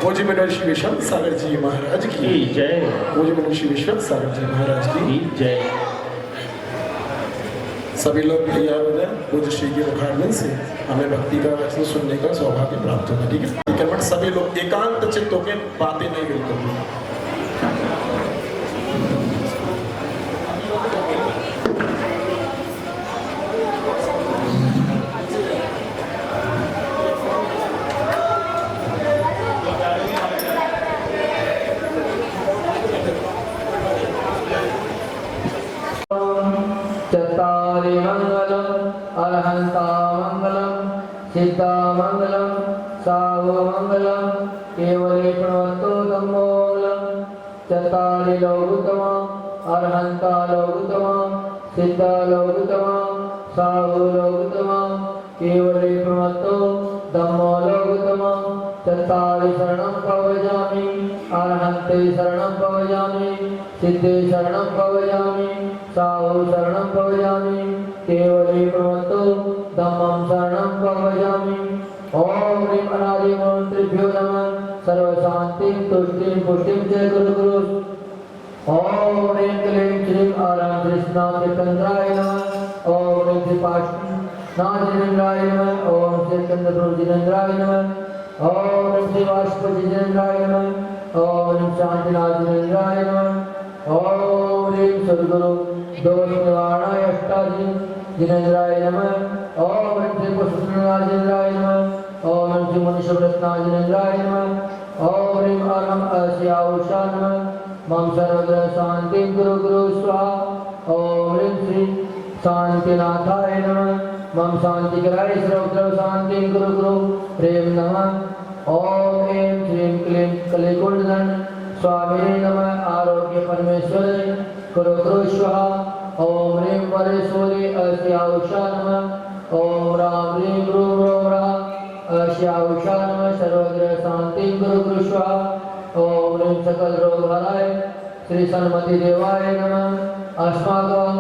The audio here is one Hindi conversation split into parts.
पूज्य मनीषी विश्व सागर जी महाराज की जय। पूज्य मनीषी विश्व सागर जी महाराज की जय। सभी लोग तैयार हो जाए। पूज्य श्री के मुखारविंद से हमें भक्ति का वचन सुनने का सौभाग्य प्राप्त होगा। ठीक है, बट सभी लोग एकांत चित्त होकर बातें नहीं बिल्कुल। चत्तारि मंगलम अरहंता मंगलम सिद्धा मंगलम सावो मंगलम केवले प्रणवतो धम्मो मंगलम चत्तारि लोकुतम अरहंता लोकुतम सिद्धा लोकुतम सावो लोकुतम केवले प्रणवतो धम्मो लोकुतम चत्तारि शरणं प्रव्रजामि अरहन्ते शरणं प्रव्रजामि सिद्धे शरणं प्रव्रजामि साहु शरणं प्रव्रजामि केवले प्रणवतो धम्मं शरणं प्रव्रजामि। ओम ह्रीं अनादि मंत्रेभ्यो नमः सर्वशान्तिं तुष्टिं पुष्टिं च गुरु गुरु। ओम ह्रीं क्लीं श्रीं आरां कृष्णाय नमः। ओम ह्रीं श्रीपाशनाजिनेन्द्राय नमः। ओम श्री चंद्रप्रभुजिनेन्द्राय नमः। ओम श्री वाष्पजिनेन्द्राय नमः। ओम शांतिनाथजिनेन्द्राय नमः। ओम ह्रीं सद्गुरु दोष निवारणाय अष्टाजिनेन्द्राय नमः। ओम श्री पुष्पनाजिनेन्द्राय नमः। ओम श्री मनुष्यव्रतनाजिनेन्द्राय नमः। ओम ह्रीं अरहं अस्याउषा नमः। मम सर्वत्र शांति गुरु गुरु स्वाहा। ओम ह्रीं श्री शांतिनाथाय नमः। मम शांति कराय सर्वत्र शांति गुरु गुरु प्रेम नमः। ओम ऐं श्रीं क्लीं कलिकुंडन स्वामिने नमः। आरोग्य परमेश्वरे गुरु गुरु स्वाहा। ओम ह्रीं वरेश्वरी अस्याउषा नमः। ओम राम ह्रीं रूम रोम रा अस्याउषा नमः। सर्वत्र शांति गुरु गुरु स्वाहा। ओम ह्रीं सकल रोग हराय श्री सन्मति देवाय नमः। अस्माकं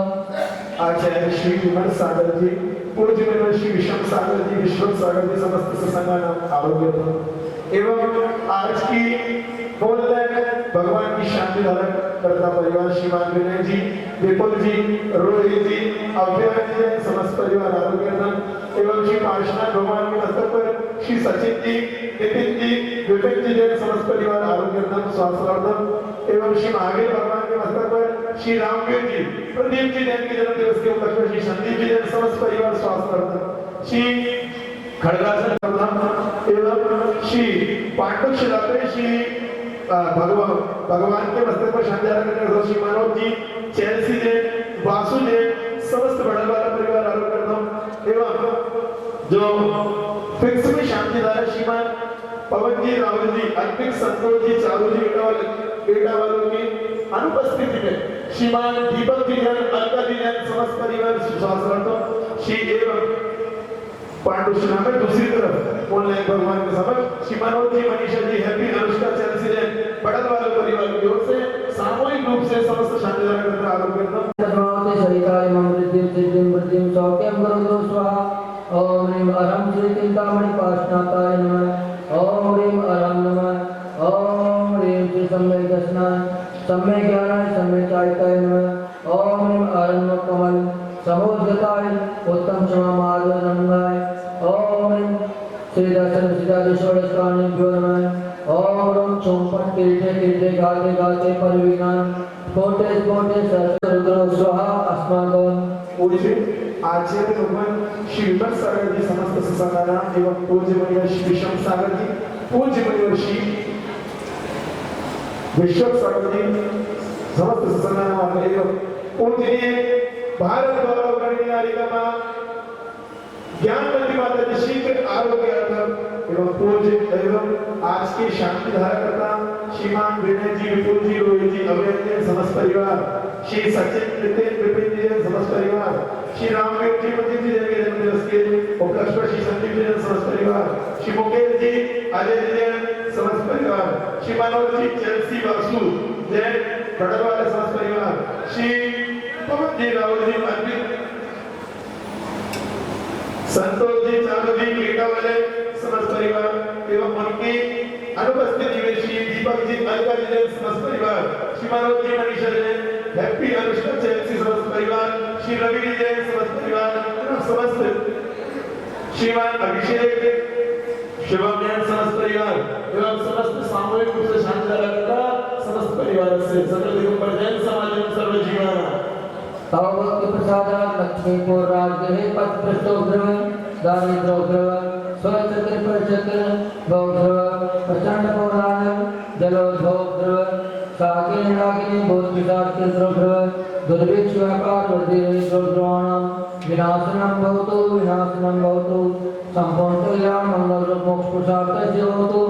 आचार्य श्री विमल सागर जी, पूज्य मनीषी विषम सागर जी, विश्व सागर जी, समस्त सत्संगान आरोग्य एवं आज की भगवान की शांति धारण करता परिवार श्रीमान विनय जी, विपुल जी, रोहित जी, अव्यय जी, समस्त परिवार आरोग्य एवं श्री पार्षद भगवान के मस्तक पर श्री सचिन जी, नितिन जी, विपिन जी जैन समस्त परिवार आरोग्य स्वास्थ्य एवं श्री महावीर भगवान के मस्तक पर श्री रामवीर जी, प्रदीप जी जैन के जन्म दिवस के उपलक्ष्य में श्री संदीप जी जैन समस्त परिवार स्वास्थ्य श्री खड़गासन एवं श्री पांडव शिलात्रे श्री भगवान के मस्तक पर शांति आरोग्य श्री मानव जी, चैलसी जैन, वासु जैन, समस्त बड़लवाला परिवार आरोग्य एवं जो फिक्स में शांति धारा श्रीमान पवन जी, राहुल जी, अर्पित संतोष जी, चारू जी बेटा वालों की अनुपस्थिति में श्रीमान दीपक जी जैन, अलका जी जैन, समस्त परिवार स्वास्थ्य श्री एवं पांडुशना में दूसरी तरफ ऑनलाइन भगवान के समक्ष श्री मनोज जी, मनीषा जी, हैप्पी, अनुष्का, चैलसी जैन, बड़ल वाले परिवार की ओर से सामूहिक रूप से समस्त शांति धारा करता आरोग्य सरिताय मंगलम सिद्धिं बुद्धिं सौख्यं गुरु स्वाहा। ओम ह्रीं अरहं श्री चिंतामणि पार्षनाथाय नमः। ओम ह्रीं अरहं नमः। ओम ह्रीं श्री सम्यक् दर्शनाय सम्यक् ज्ञानाय सम्यक् चारिताय नमः। ओम ह्रीं अरहं कमल समुद्रताय उत्तम क्षमा मार्ग रंगाय। ओम ह्रीं श्री दर्शन सिद्धादेश्वरस्वामिभ्यो नमः। ओम ह्रीं चौपट किरीटे किरीटे गाते गाते परविज्ञान स्फोटे स्फोटे सहस्र स्वाहा। अस्माकं पूज्य आचार्य भगवान श्री विमल सागर जी, समस्त सत्संगान एवं पूज्य मनीषी विषम सागर जी, पूज्य मनीषी विश्व सागर जी, समस्त सत्संगान एवं पूजनीय भारत गौरव गणियारिका ज्ञानवती माता जी शीघ्र आरोग्य एवं पूज्य एवं आज की शांति धारा करता श्रीमान विनय जी, विपुल जी, रोहित जी, अभय जी, समस्त परिवार श्री सचिन, नितिन, विपिन जी समस्त परिवार श्री रामवीर जी, प्रदीप जी के जन्म दिवस के उपलक्ष्य पर श्री संदीप जी समस्त परिवार श्री मुकेश जी, अजय जी समस्त परिवार श्री मनोज जी, चैलसी, वासु जैन, बड़ल वाले समस्त परिवार श्री पवन जी, राहुल जी, अर्पित, संतोष जी, चारू जी, बेटा वाले समस्त परिवार एवं उनकी अनुपस्थिति अलका जी जैन समस्त परिवार, श्री मनोज जी मनीषा जैन, हैप्पी अनुष्का जैन समस्त परिवार, श्री रवि जी जैन समस्त परिवार, समस्त श्रीमान अभिषेक शिवम जैन समस्त परिवार एवं समस्त सामूहिक रूप से शांति रखता समस्त परिवार से सकल दिगंबर जैन समाज एवं सर्व जीवन भगवत प्रसाद लक्ष्मीपुर राजगृह पथ पृष्ठोग्रह दारिद्रोग्रह स्वचक्र प्रचक्र गौग्रह प्रचंड पौराण जलोद्भोग्रह साकिनी रागिनी भूत पिशाच केन्द्रोग्रह दुर्भिक्ष व्यापार वर्धिरोग्रहाणां विनाशनं भवतु संपूर्ण कल्याण मंगल मोक्ष पुरुषार्थस्य भवतु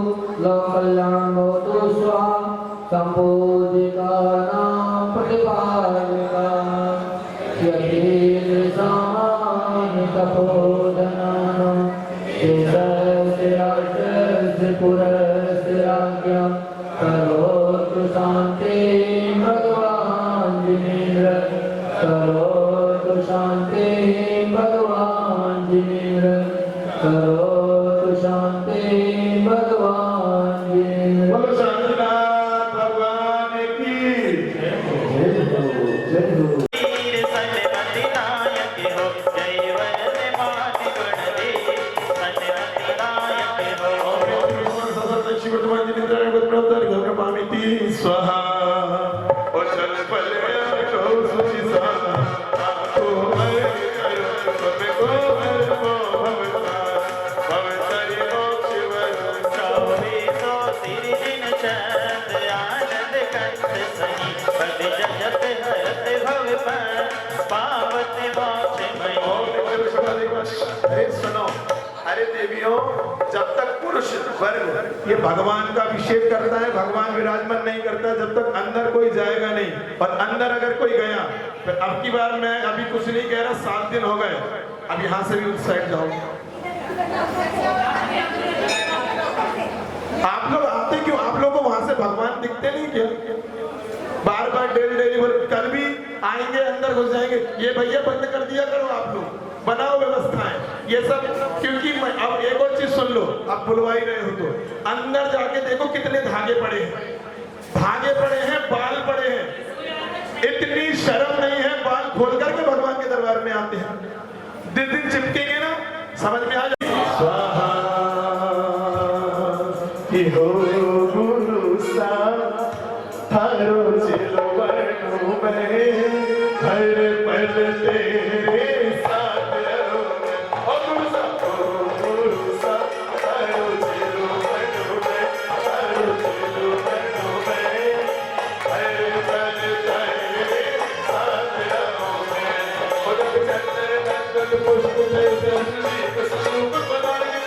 लोक कल्याणं भवतु स्वाहा संपूजितानां प्रतिपादिका यतीन्द्र सामान्य तपोधनानां त्रिपुरस्थिराज्ञं करोतु शान्ति भगवान् जिनेन्द्र करोतु शान्ति भगवान् जिनेन्द्र करोतु शान्ति भगवान् जिनेन्द्र बोलो शांतिनाथ भगवान की जय हो जय हो स्वाहा चल पले अरे देवियों, जब तक पुरुष वर्ग ये भगवान का अभिषेक करता है, भगवान विराजमान नहीं करता, जब तक अंदर कोई जाएगा नहीं। और अंदर अगर कोई गया, फिर अब की बार मैं अभी कुछ नहीं कह रहा, 7 दिन हो गए, अब यहाँ से भी उस साइड जाओ। आप लोग आते क्यों? आप लोगों को वहां से भगवान दिखते नहीं क्या? बार बार डेली बोल, कल भी आएंगे, अंदर घुस जाएंगे। ये भैया बंद कर दिया करो, आप लोग बनाओ व्यवस्थाएं ये सब। क्योंकि अब एक और चीज सुन लो, आप बुलवा ही रहे हो तो अंदर जाके देखो कितने धागे पड़े हैं, बाल पड़े हैं। इतनी शर्म नहीं है बाल खोल करके भगवान के दरबार में आते हैं। जिस दिन चिपकेंगे ना, समझ में आ जाए। स्वाहा कि हो गुरु सा थारो चिलो वर्णो में हर पल तेरे साथ रहो। ओ गुरु सा थारो चिलो वर्णो में थारो चिलो वर्णो में हर पल तेरे साथ रहो। ओ जब चंद्र नंदन पुष्प जय दीप स्वरूप बना के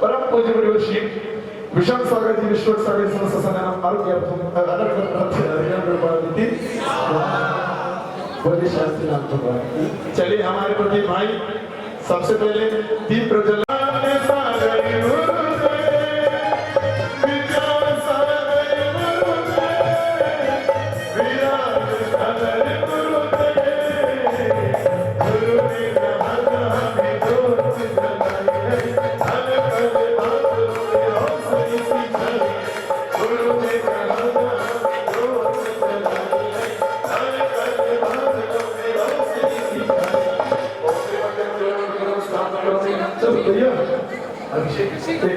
परम पूज्य श्री विषम सागर जी विश्व सागर समस्त संगम आरोग्य चलिए हमारे प्रति भाई सबसे पहले दीप प्रज्वलन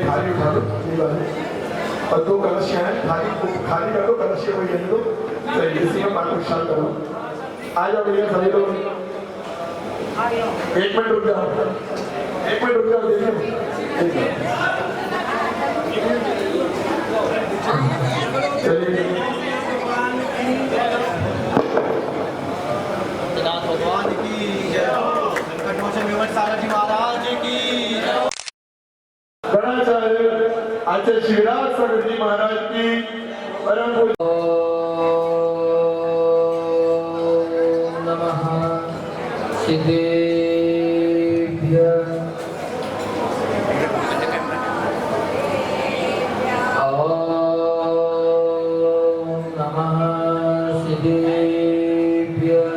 थाली उठा लो और 2 कलशियां हैं, थाली खाली कर दो, कलशियां वही दे दो। इसी में पाठ शांत करो। आ जाओ भैया सभी लोग, 1 मिनट रुक जाओ, 1 मिनट रुक जाओ। देखिए चलिए भगवान की जय हो। संकट मोचन विमल सागर जी महाराज की जय हो। आचार्य शिवराज सागर जी महाराज की परम पूज्य नमः सिद्धेभ्यः ॐ नमः सिद्धेभ्यः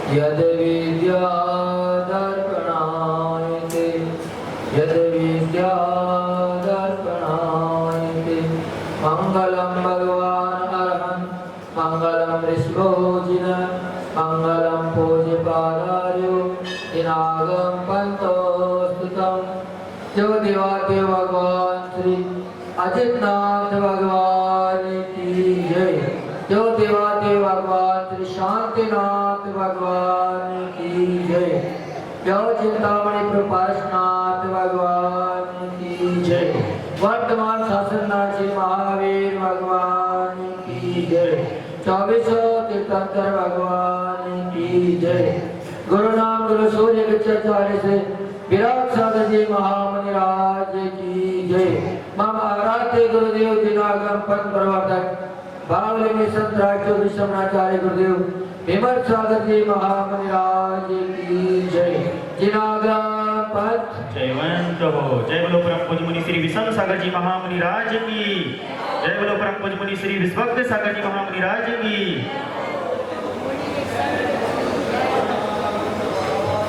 यद विद्यादर्पणायते यद विद्यादर्पणायते मंगलम भगवान अरहंत मंगलम ऋषभोजिन मंगलम पूज्यपादार्यो दिनागम पंतोस्तुतम। जो देवादेव भगवान श्री अजितनाथ भगवान की जय। जो देवादेव भगवान श्री शांतिनाथ भगवान की जय। जो चिंतामणि प्रभु पारसनाथ भगवान की जय। वर्तमान शासननाथ श्री महावीर भगवान की जय। 24 तीर्थंकर भगवान की जय। गुरु नाम गुरु सूर्य विचार्य से विराट सागर जी महामुनि राज की जय। मम आराध्य गुरुदेव दिनागम पथ प्रवर्तक बावली में संत राजो विश्वनाचार्य गुरुदेव विमल सागर जी महामुनि राज की जय। दिनागम पथ जयवंत हो। जय बोलो परम पूज्य मुनि श्री विषम सागर जी महामुनि राज की। जय बोलो परम पूज्य मुनि श्री विश्वक्त सागर जी महामुनि राज की।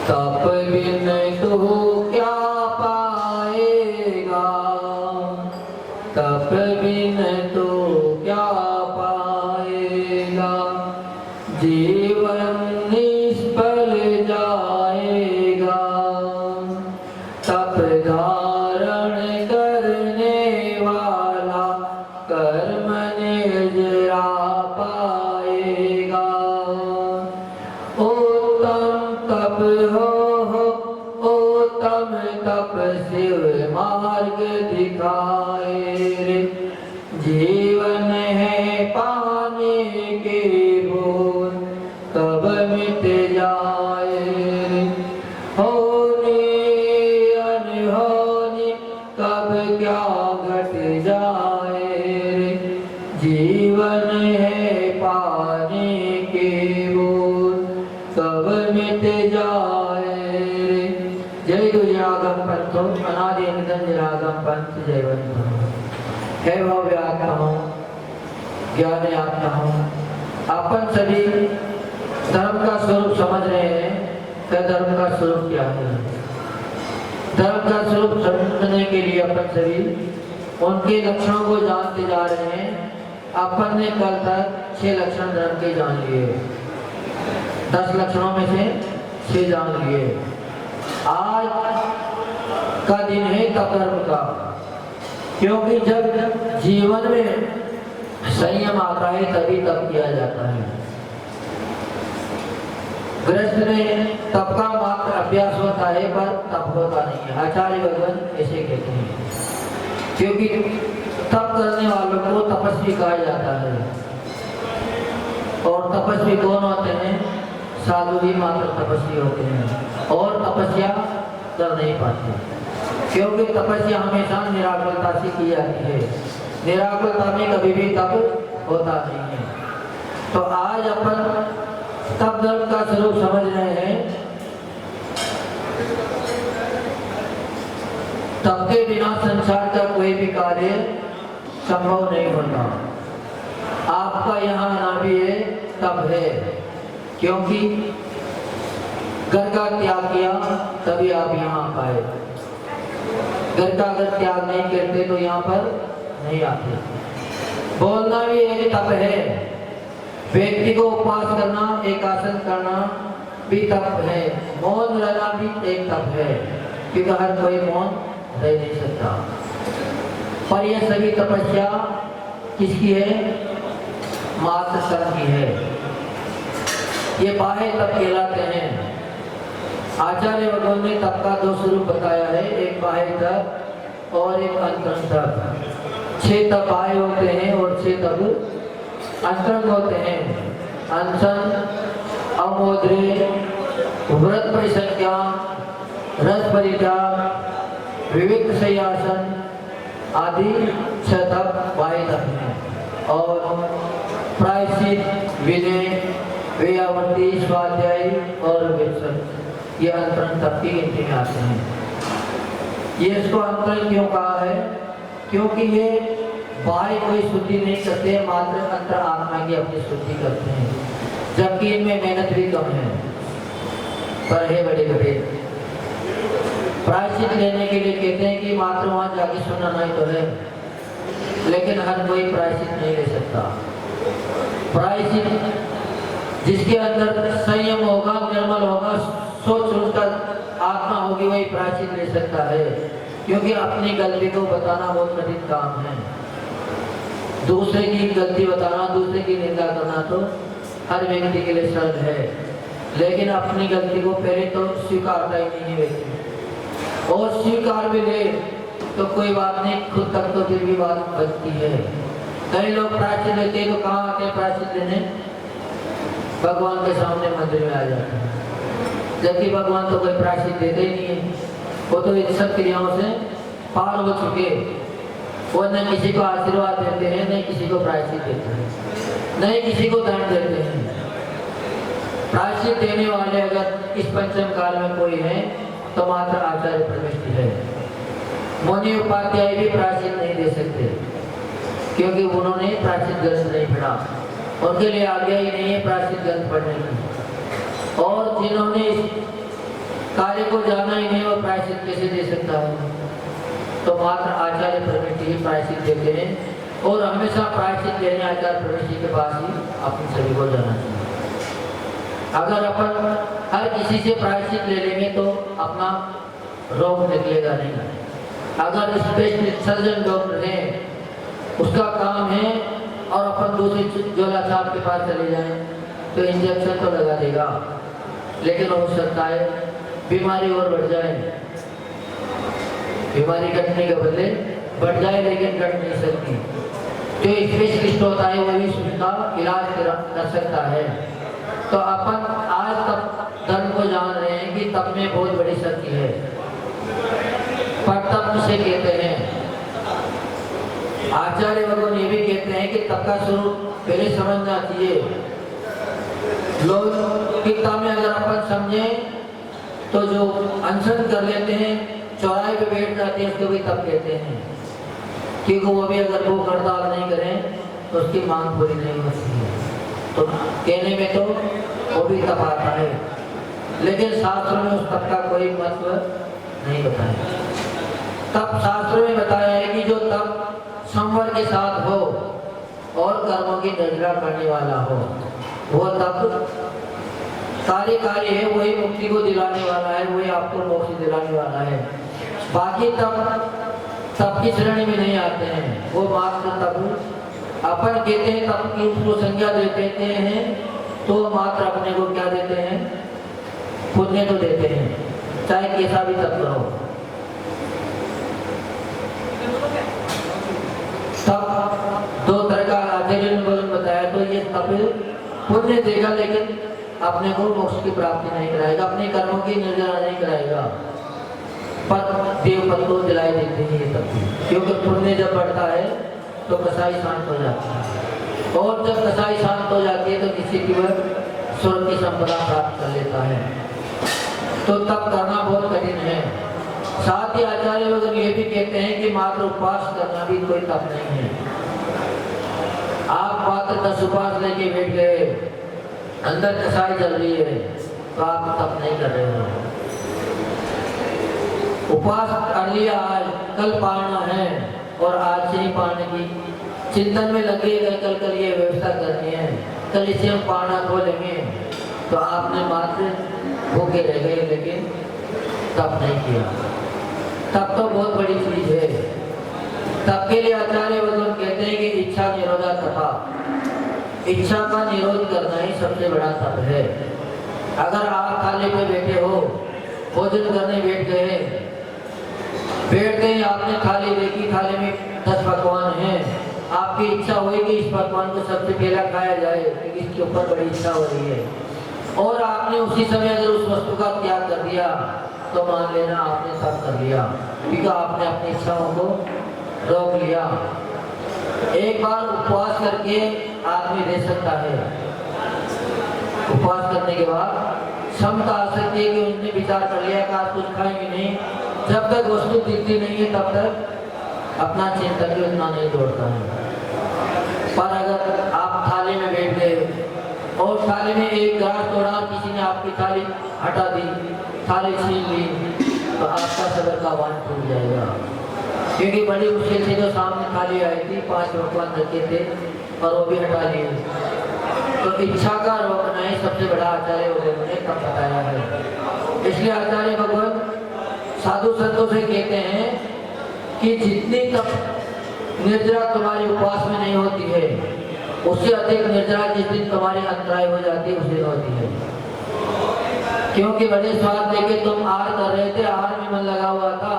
तप बिन तू क्या पाएगा तप बिन तू क्या पाएगा जीवन निष्फल जाएगा। तप धारण करने वाला कर्म निर्जरा पाएगा। तप हो उत्तम तप शिव मार्ग दिखाए रे। जीवन है पाने के बोल कब मिट जाए रे। होने अनहोनी कब क्या घट जाए रे। जीवन है पाने के बोल कब मिट जाए रे। जय गुजरागम पंथो अनादि निधन जरागम पंथ जयवंत है भव्य आत्मा हूँ ज्ञान आत्मा हूँ। अपन सभी धर्म का स्वरूप समझ रहे हैं कि धर्म का स्वरूप क्या है। धर्म का स्वरूप समझने के लिए अपन सभी उनके लक्षणों को जानते जा रहे हैं। अपन ने कल तक 6 लक्षण धर्म के जान लिए। 10 लक्षणों में से 6 जान लिए। आज का दिन है तप का, क्योंकि जब जीवन में संयम आता है तभी तप किया जाता है। गृहस्थ में तप का मात्र अभ्यास होता है पर तप होता नहीं है। आचार्य भगवान ऐसे कहते हैं, क्योंकि तप करने वालों को तपस्वी कहा जाता है। और तपस्वी कौन होते हैं? साधु ही मात्र तपस्वी होते हैं और तपस्या कर नहीं पाते, क्योंकि तपस्या हमेशा निराकुलता से की जाती है। निराकुलता में कभी भी तप होता नहीं है। तो आज अपन तप धर्म का स्वरूप समझ रहे हैं। तप के बिना संसार का कोई भी कार्य संभव नहीं होता। आपका यहाँ आना भी है तप है, क्योंकि घर का त्याग किया तभी आप यहाँ आए। घर का अगर त्याग नहीं करते तो यहाँ पर नहीं आते। बोलना भी एक तप है। व्यक्ति को उपवास करना, एक आसन करना भी तप है। मौन रहना भी एक तप है, क्योंकि हर कोई मौन रह नहीं सकता। पर यह सभी तपस्या किसकी है? मात्र कर्म की है। ये बाह्य तप कहलाते हैं। आचार्य भगवान ने तप का 2 स्वरूप बताया है, एक बाह्य तप और एक अंतरंग तप। 6 तप बाह्य होते हैं और 6 तप अंतरंग होते हैं। अनशन, अमोद्रे, व्रत परिसंख्या, रस परित्याग, विविक्त शय्यासन आदि 6 तप बाह्य तप हैं। और प्रायश्चित, विनय, वेयावर्ती, स्वाध्याय और विचरण ये अंतरंग तप की गिनती में आते हैं। ये इसको अंतरंग क्यों कहा है? क्योंकि ये बाह्य कोई शुद्धि नहीं करते, मात्र अंतर आत्मा की अपनी शुद्धि करते हैं, जबकि इनमें मेहनत भी कम है। पर है बड़े बड़े प्रायश्चित लेने के लिए कहते हैं कि मात्र वहां जाके सुनना ही तो है, लेकिन हर कोई प्रायश्चित नहीं ले सकता। प्रायश्चित जिसके अंदर संयम होगा, निर्मल होगा, सोच सोचकर आत्मा होगी, वही प्रायश्चित ले सकता है। क्योंकि अपनी गलती को बताना बहुत कठिन काम है। दूसरे की गलती बताना, दूसरे की निंदा करना तो हर व्यक्ति के लिए सरल है, लेकिन अपनी गलती को पहले तो स्वीकारता ही नहीं है व्यक्ति। और स्वीकार भी ले तो कोई बात नहीं, खुद तक तो फिर भी बात बचती है। कई लोग प्रायश्चित लेते हैं तो कहाँ आते हैं प्रायश्चित लेने? भगवान के सामने मंदिर में आ जाते हैं, जबकि भगवान तो कोई प्रायश्चित देते ही नहीं है। वो तो इन सब क्रियाओं से पार हो चुके। वो न किसी को आशीर्वाद देते हैं, न किसी को प्रायश्चित देते हैं, न ही किसी को दंड देते हैं। प्रायश्चित देने वाले अगर इस पंचम काल में कोई है तो मात्र आचार्य परमेष्टि है। मुनि उपाध्याय भी प्रायश्चित नहीं दे सकते, क्योंकि उन्होंने प्रायश्चित ग्रंथ नहीं पढ़ा, उनके लिए आज्ञा ही नहीं है प्रायश्चित ग्रंथ पढ़ने की। और जिन्होंने इस कार्य को जाना ही नहीं, वो प्रायश्चित कैसे दे सकता है? तो मात्र आचार्य परमेष्टि ही प्रायश्चित देते हैं, और हमेशा प्रायश्चित लेने आचार्य परमेष्टि के पास ही अपने सभी को जाना चाहिए। अगर अपन हर किसी से प्रायश्चित ले लेंगे तो अपना रोग निकलेगा नहीं। अगर स्पेशलिस्ट सर्जन डॉक्टर है, उसका काम है, और अपन दूसरे जोला साहब के पास चले जाएं तो इंजेक्शन तो लगा देगा, लेकिन हो सकता है बीमारी और बढ़ जाए। बीमारी घटने के बदले बढ़ जाए, लेकिन घट नहीं सकती। जो स्पेशलिस्ट होता है वही उसका इलाज कर सकता है। तो अपन आज तक धर्म को जान रहे हैं कि तप में बहुत बड़ी शक्ति है। पर तप किसे कहते हैं? आचार्य भगवान ये भी कहते हैं कि तप का स्वरूप पहले समझना चाहिए। लोग गीता में अगर अपन समझे तो जो अनशन कर लेते हैं, चौराहे पे बैठ जाते हैं, उसको भी तप कहते हैं। क्योंकि वो भी अगर भूख हड़ताल नहीं करें तो उसकी मांग पूरी नहीं होती है। तो कहने में तो वो भी तप आता है, लेकिन शास्त्रों में उस तप का कोई महत्व नहीं बताया। तप शास्त्रों में बताया है कि जो तप संवर के साथ हो और कर्मों की निर्जरा करने वाला हो, वो तप कार्यकारी है, वही मुक्ति को दिलाने वाला है, वही आपको मोक्ष दिलाने वाला है। बाकी तप की श्रेणी में नहीं आते हैं। वो मात्र तप अपन कहते हैं, तप की उसको संज्ञा देते हैं तो मात्र अपने को क्या देते हैं? पुण्य तो देते हैं, चाहे कैसा भी तप करो। तप दो तरह का आचार्य ने बताया, तो ये तप पुण्य देगा, लेकिन अपने को मोक्ष की प्राप्ति नहीं कराएगा, अपने कर्मों की निर्जरा नहीं कराएगा, पर देव पद को दिलाई देते हैं ये तप। क्योंकि पुण्य जब बढ़ता है तो कसाई शांत हो जाती है, और जब कसाई शांत हो जाती है तो किसी की वह स्वर्ग की संपदा प्राप्त कर लेता है। तो तप करना बहुत कठिन है। साथ ही आचार्य वगैरह ये भी कहते हैं कि मात्र उपवास करना भी कोई तप नहीं है। आप मात्र 10 उपवास लेके बैठ गए, अंदर कसाई चल रही है, तो आप तप नहीं कर रहे हो। उपवास कर लिया आज, कल पालना है, और आज से ही पालने की चिंतन में लगे गए, कल ये व्यवस्था करनी है, कल इसे हम पालना खोलेंगे, तो आपने मात्र भूखे रह गए, लेकिन तप नहीं किया। तप तो बहुत बड़ी चीज है। तप के लिए आचार्य भगवान कहते हैं कि इच्छा निरोधा तपा। इच्छा का निरोध करना ही सबसे बड़ा तप है। अगर आप थाली पे बैठे हो, भोजन करने बैठते ही आपने थाली देखी, थाली में 10 पकवान हैं, आपकी इच्छा हुई कि इस पकवान को सबसे पहला खाया जाए, क्योंकि इसके ऊपर बड़ी इच्छा हो रही है, और आपने उसी समय अगर उस वस्तु का त्याग कर दिया तो मान लेना आपने तप कर लिया, क्योंकि आपने अपनी इच्छाओं को रोक लिया। एक बार उपवास करके आदमी रह सकता है। उपवास करने के बाद क्षमता आ सकती है कि उसने विचार कर लिया कि आज कुछ खाएंगे नहीं, जब तक वस्तु दिखती नहीं है तब तक अपना चिंतन भी उतना नहीं दौड़ता है। पर अगर आप थाली में बैठ गए, और थाली में एक ग्रास तोड़ा, किसी ने आपकी थाली हटा दी, थाली छीन ली, तो आपका सबर का वाण टूट जाएगा। क्योंकि बड़ी मुश्किल से जो सामने थाली आई थी, 5 पकवान रखे थे और वो भी हटा लिए। तो इच्छा का रोकना ही सबसे बड़ा आचार्य वगैरह ने तब बताया है। इसलिए आचार्य भगवान साधु संतों से कहते हैं कि जितनी तक निर्जरा तुम्हारी उपवास में नहीं होती है, उससे अधिक निर्जरा जिस दिन तुम्हारी अंतराय हो जाती है उस दिन होती है। क्योंकि बड़े स्वाद लेके तुम आहार कर रहे थे, आहार में मन लगा हुआ था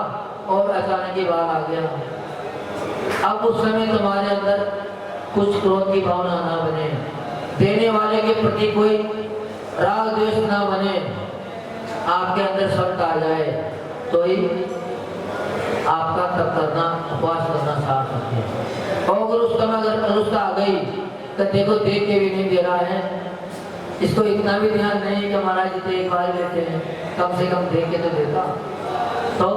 और अचानक ही बाहर आ गया। अब उस समय तुम्हारे अंदर कुछ क्रोध की भावना ना बने, देने वाले के प्रति कोई राग द्वेष ना बने, आपके अंदर समता आ जाए, तो ही आपका तप करना, उपवास करना सार्थक है। और अगर उस समय अगर अरुष्टा आ गई तो देखो देख के भी नहीं दे रहा है, इसको इतना भी ध्यान नहीं कि महाराज जी तो एक बार लेते हैं, कम से कम देख के तो देता। तो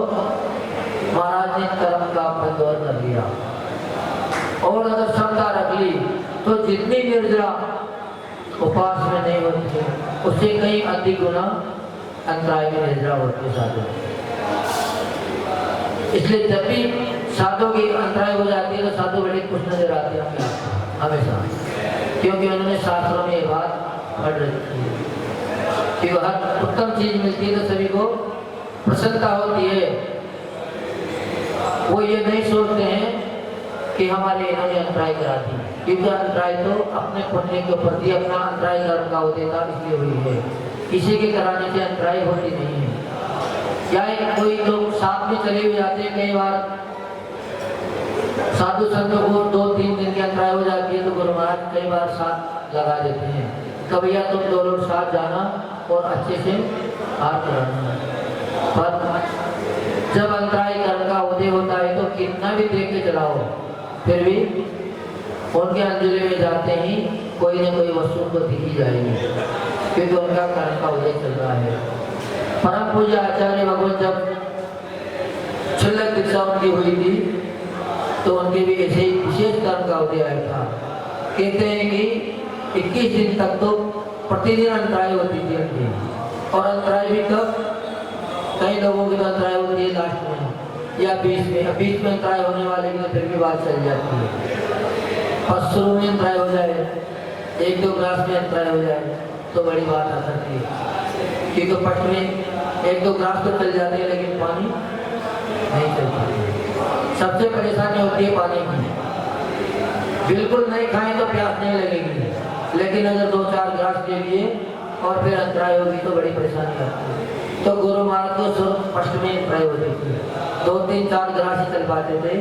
महाराज ने कर्म का बंदोर कर दिया। और अगर क्षमता रख ली तो जितनी निर्जरा उपवास में नहीं होती है, उससे कई अधिक गुना अंतराय में निर्जरा होती है साधु। इसलिए जब भी साधु की अंतराय हो जाती है तो साधु बड़े खुश नजर आते हैं हमेशा, क्योंकि उन्होंने शास्त्रों में ये बात पढ़ रखी है कि हर उत्तम चीज मिलती है तो सभी को प्रसन्नता होती है। वो ये नहीं सोचते हैं कि हमारे इन्होंने अंतराय करा दी, क्योंकि अंतराय तो अपने पुण्य के प्रति अपना अंतराय कर्म का होते था इसलिए हुई है, किसी के कराने से अंतराय होती नहीं है। या कोई लोग साथ में चले हुए जाते हैं, कई बार साधु संतों को 2-3 दिन की अंतराय हो जाती है तो गुरु महाराज कई बार साथ लगा देते हैं, कभी या तुम 2 लोग साथ जाना और अच्छे से हाथ कराना। पर जब अंतराय कर्म का उदय होता है तो कितना भी देख के चलाओ, फिर भी उनके अंजलि में जाते ही कोई न कोई वस्तु को दिखी जाएगी, क्योंकि उनका कर्म का उदय चल रहा है। परम पूज्य आचार्य भगवान जब छल्लक दीक्षा उनकी हुई थी तो उनके भी ऐसे ही विशेष कर्म का उदय आया था। कहते हैं कि 21 दिन तक तो प्रतिदिन अंतराय होती थी उनकी, और अंतराय भी कब, कई लोगों की तो अंतराय होती है लास्ट में या बीच में अंतराय होने वाले की फिर भी बात चल जाती है। और शुरू में अंतराय हो जाए, 1-2 ग्लास में अंतराय हो जाए तो बड़ी बात आ सकती है, क्योंकि पट में 1-2 ग्लास तो चल जाते हैं लेकिन पानी नहीं चल पाती। सबसे परेशानी होती है पानी की, बिल्कुल नहीं खाएं तो प्यास नहीं लगेगी, लेकिन अगर 2-4 ग्लास ले लिए और फिर अंतराय होगी तो बड़ी परेशानी आती है। तो गुरु महाराज को फर्स्ट में अंतराय होती थी, 2-3-4 ग्लास ही चल पाते थे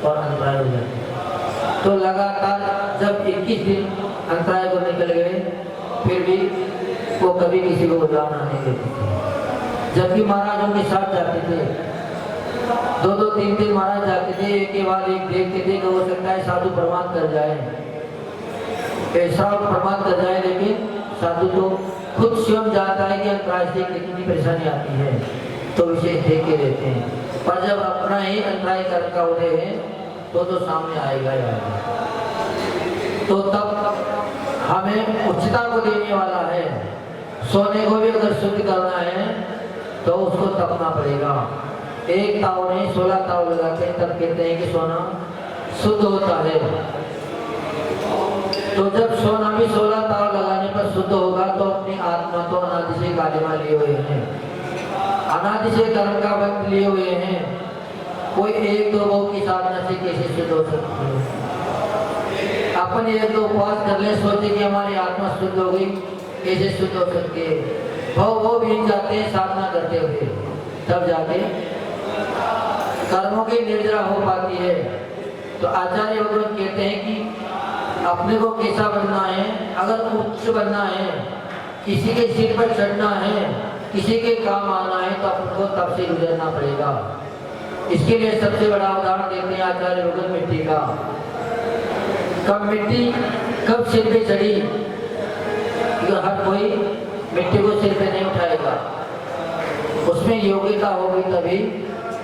और अंतराय हो जाते। तो लगातार जब 21 दिन अंतराय को निकल गए फिर भी वो कभी किसी को उजान नहीं देते थे। जबकि महाराज उनके साथ जाते थे, 2-2, 3-3 महाराज जाते थे, एक के बाद एक देखते थे कि हो सकता है साधु प्रमाण कर जाए, ऐसा प्रमाण कर जाए, लेकिन साधु तो खुद स्वयं जानता है कि अंतराय से कितनी परेशानी आती है, तो विशेष देख के देते हैं। पर जब अपना ही अंतराय कर्म का उदय है तो सामने आएगा ही आएगा। तो तब हमें उच्चता को देने वाला है। सोने को भी अगर शुद्ध करना है तो उसको तपना पड़ेगा। 1 ताव नहीं 16 ताव लगाते हैं, तब कहते हैं कि सोना शुद्ध होता है। तो जब सोना भी 16 ताव लगाने पर शुद्ध होगा तो अपनी आत्मा तो अनादि से कालिमा लिए हुए हैं, अनादि से कर्म का बंध लिए हुए हैं। कोई 1-2 भाव की साधना से कैसे शुद्ध हो सकती है? अपन 1-2 उपवास कर ले, सोचे कि हमारी आत्मा शुद्ध हो गई, कैसे शुद्ध हो सकती है? भाव बीत जाते हैं साधना करते हुए, तब जाके कर्मों की निर्जरा हो पाती है। तो आचार्य भगवान कहते हैं कि अपने को कैसा बनना है, अगर उच्च बनना है, किसी के सिर पर चढ़ना है, किसी के काम आना है, तो अपन को तब से गुजरना पड़ेगा। इसके लिए सबसे बड़ा उदाहरण देते हैं आचार्य भगवान मिट्टी का। कब मिट्टी कब सिर पे चढ़ी? हर कोई मिट्टी को सिर पे नहीं उठाएगा, उसमें योग्यता होगी तभी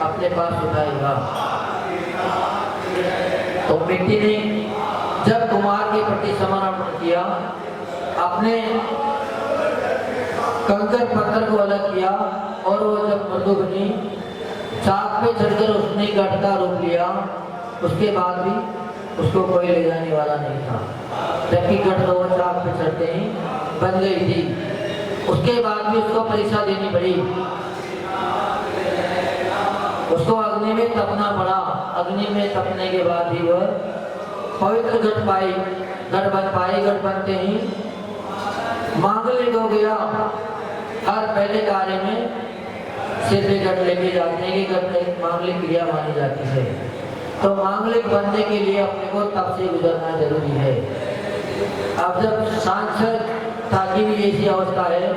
अपने पास उठाएगा। तो मिट्टी ने जब कुमार के प्रति समर्पण किया अपने कंकर पत्थर को अलग किया और वो जब मृदु बनी, चाक पे चढ़कर उसने गढ़ का रूप लिया, उसके बाद भी उसको कोई ले जाने वाला नहीं था, जबकि गढ़ तो वो चाक पे चढ़ते ही बन गई थी। उसके बाद भी उसको परीक्षा देनी पड़ी, उसको अग्नि में तपना पड़ा। अग्नि में तपने के बाद ही वह पवित्र गढ़ पाई, गढ़ बन पाई। गढ़ बनते ही मांगलिक हो गया। हर पहले कार्य में सिर पे गढ़ लेके जाते हैं कि गढ़ एक मांगलिक क्रिया मानी जाती है, तो मांगलिक बनने के लिए अपने को तप से गुजरना जरूरी है। अब जब सांसद था कि भी ऐसी अवस्था है,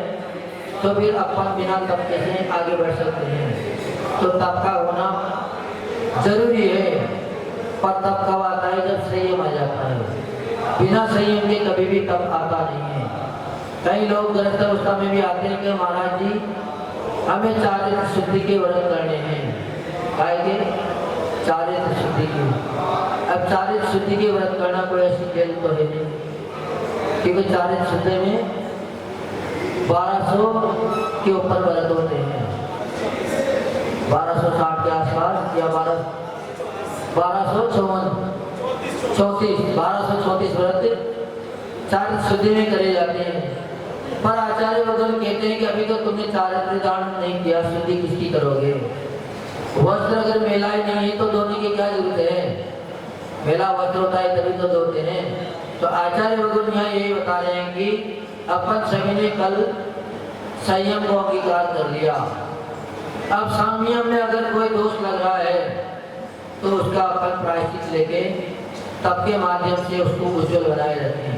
तो फिर अपन बिना तप के से आगे बढ़ सकते हैं। तो तप का होना जरूरी है, पर तप कब आता है? जब संयम आ जाता है। बिना संयम के कभी भी तप आता नहीं है। कई लोग गृहस्थ अवस्था में भी आते हैं कि महाराज जी हमें चारित्र शुद्धि के व्रत करने हैं, के चारित्र शुद्धि की। अब चारित्र शुद्धि के व्रत करना कोई ऐसी खेल तो है नहीं, क्योंकि चारित्र शुद्धि में 1200 के ऊपर व्रत होते हैं, 1260 के आसपास या 1234 व्रत चारित्र शुद्धि में करे जाते हैं। पर आचार्य वगैरह कहते हैं कि अभी तो तुमने चारित्र दान नहीं किया, शुद्धि किसकी करोगे? वस्त्र अगर मेला ही नहीं है तो धोने की क्या जरूरत है? मेला वस्त्र होता है तभी तो धोते हैं। तो आचार्य वगैरह यहाँ यही बता रहे हैं कि अपन सभी ने कल संयम को अंगीकार कर लिया। अब संयम में अगर कोई दोष लग रहा है तो उसका अपन प्रायश्चित लेके तप के माध्यम से उसको उज्जवल बनाए रखें,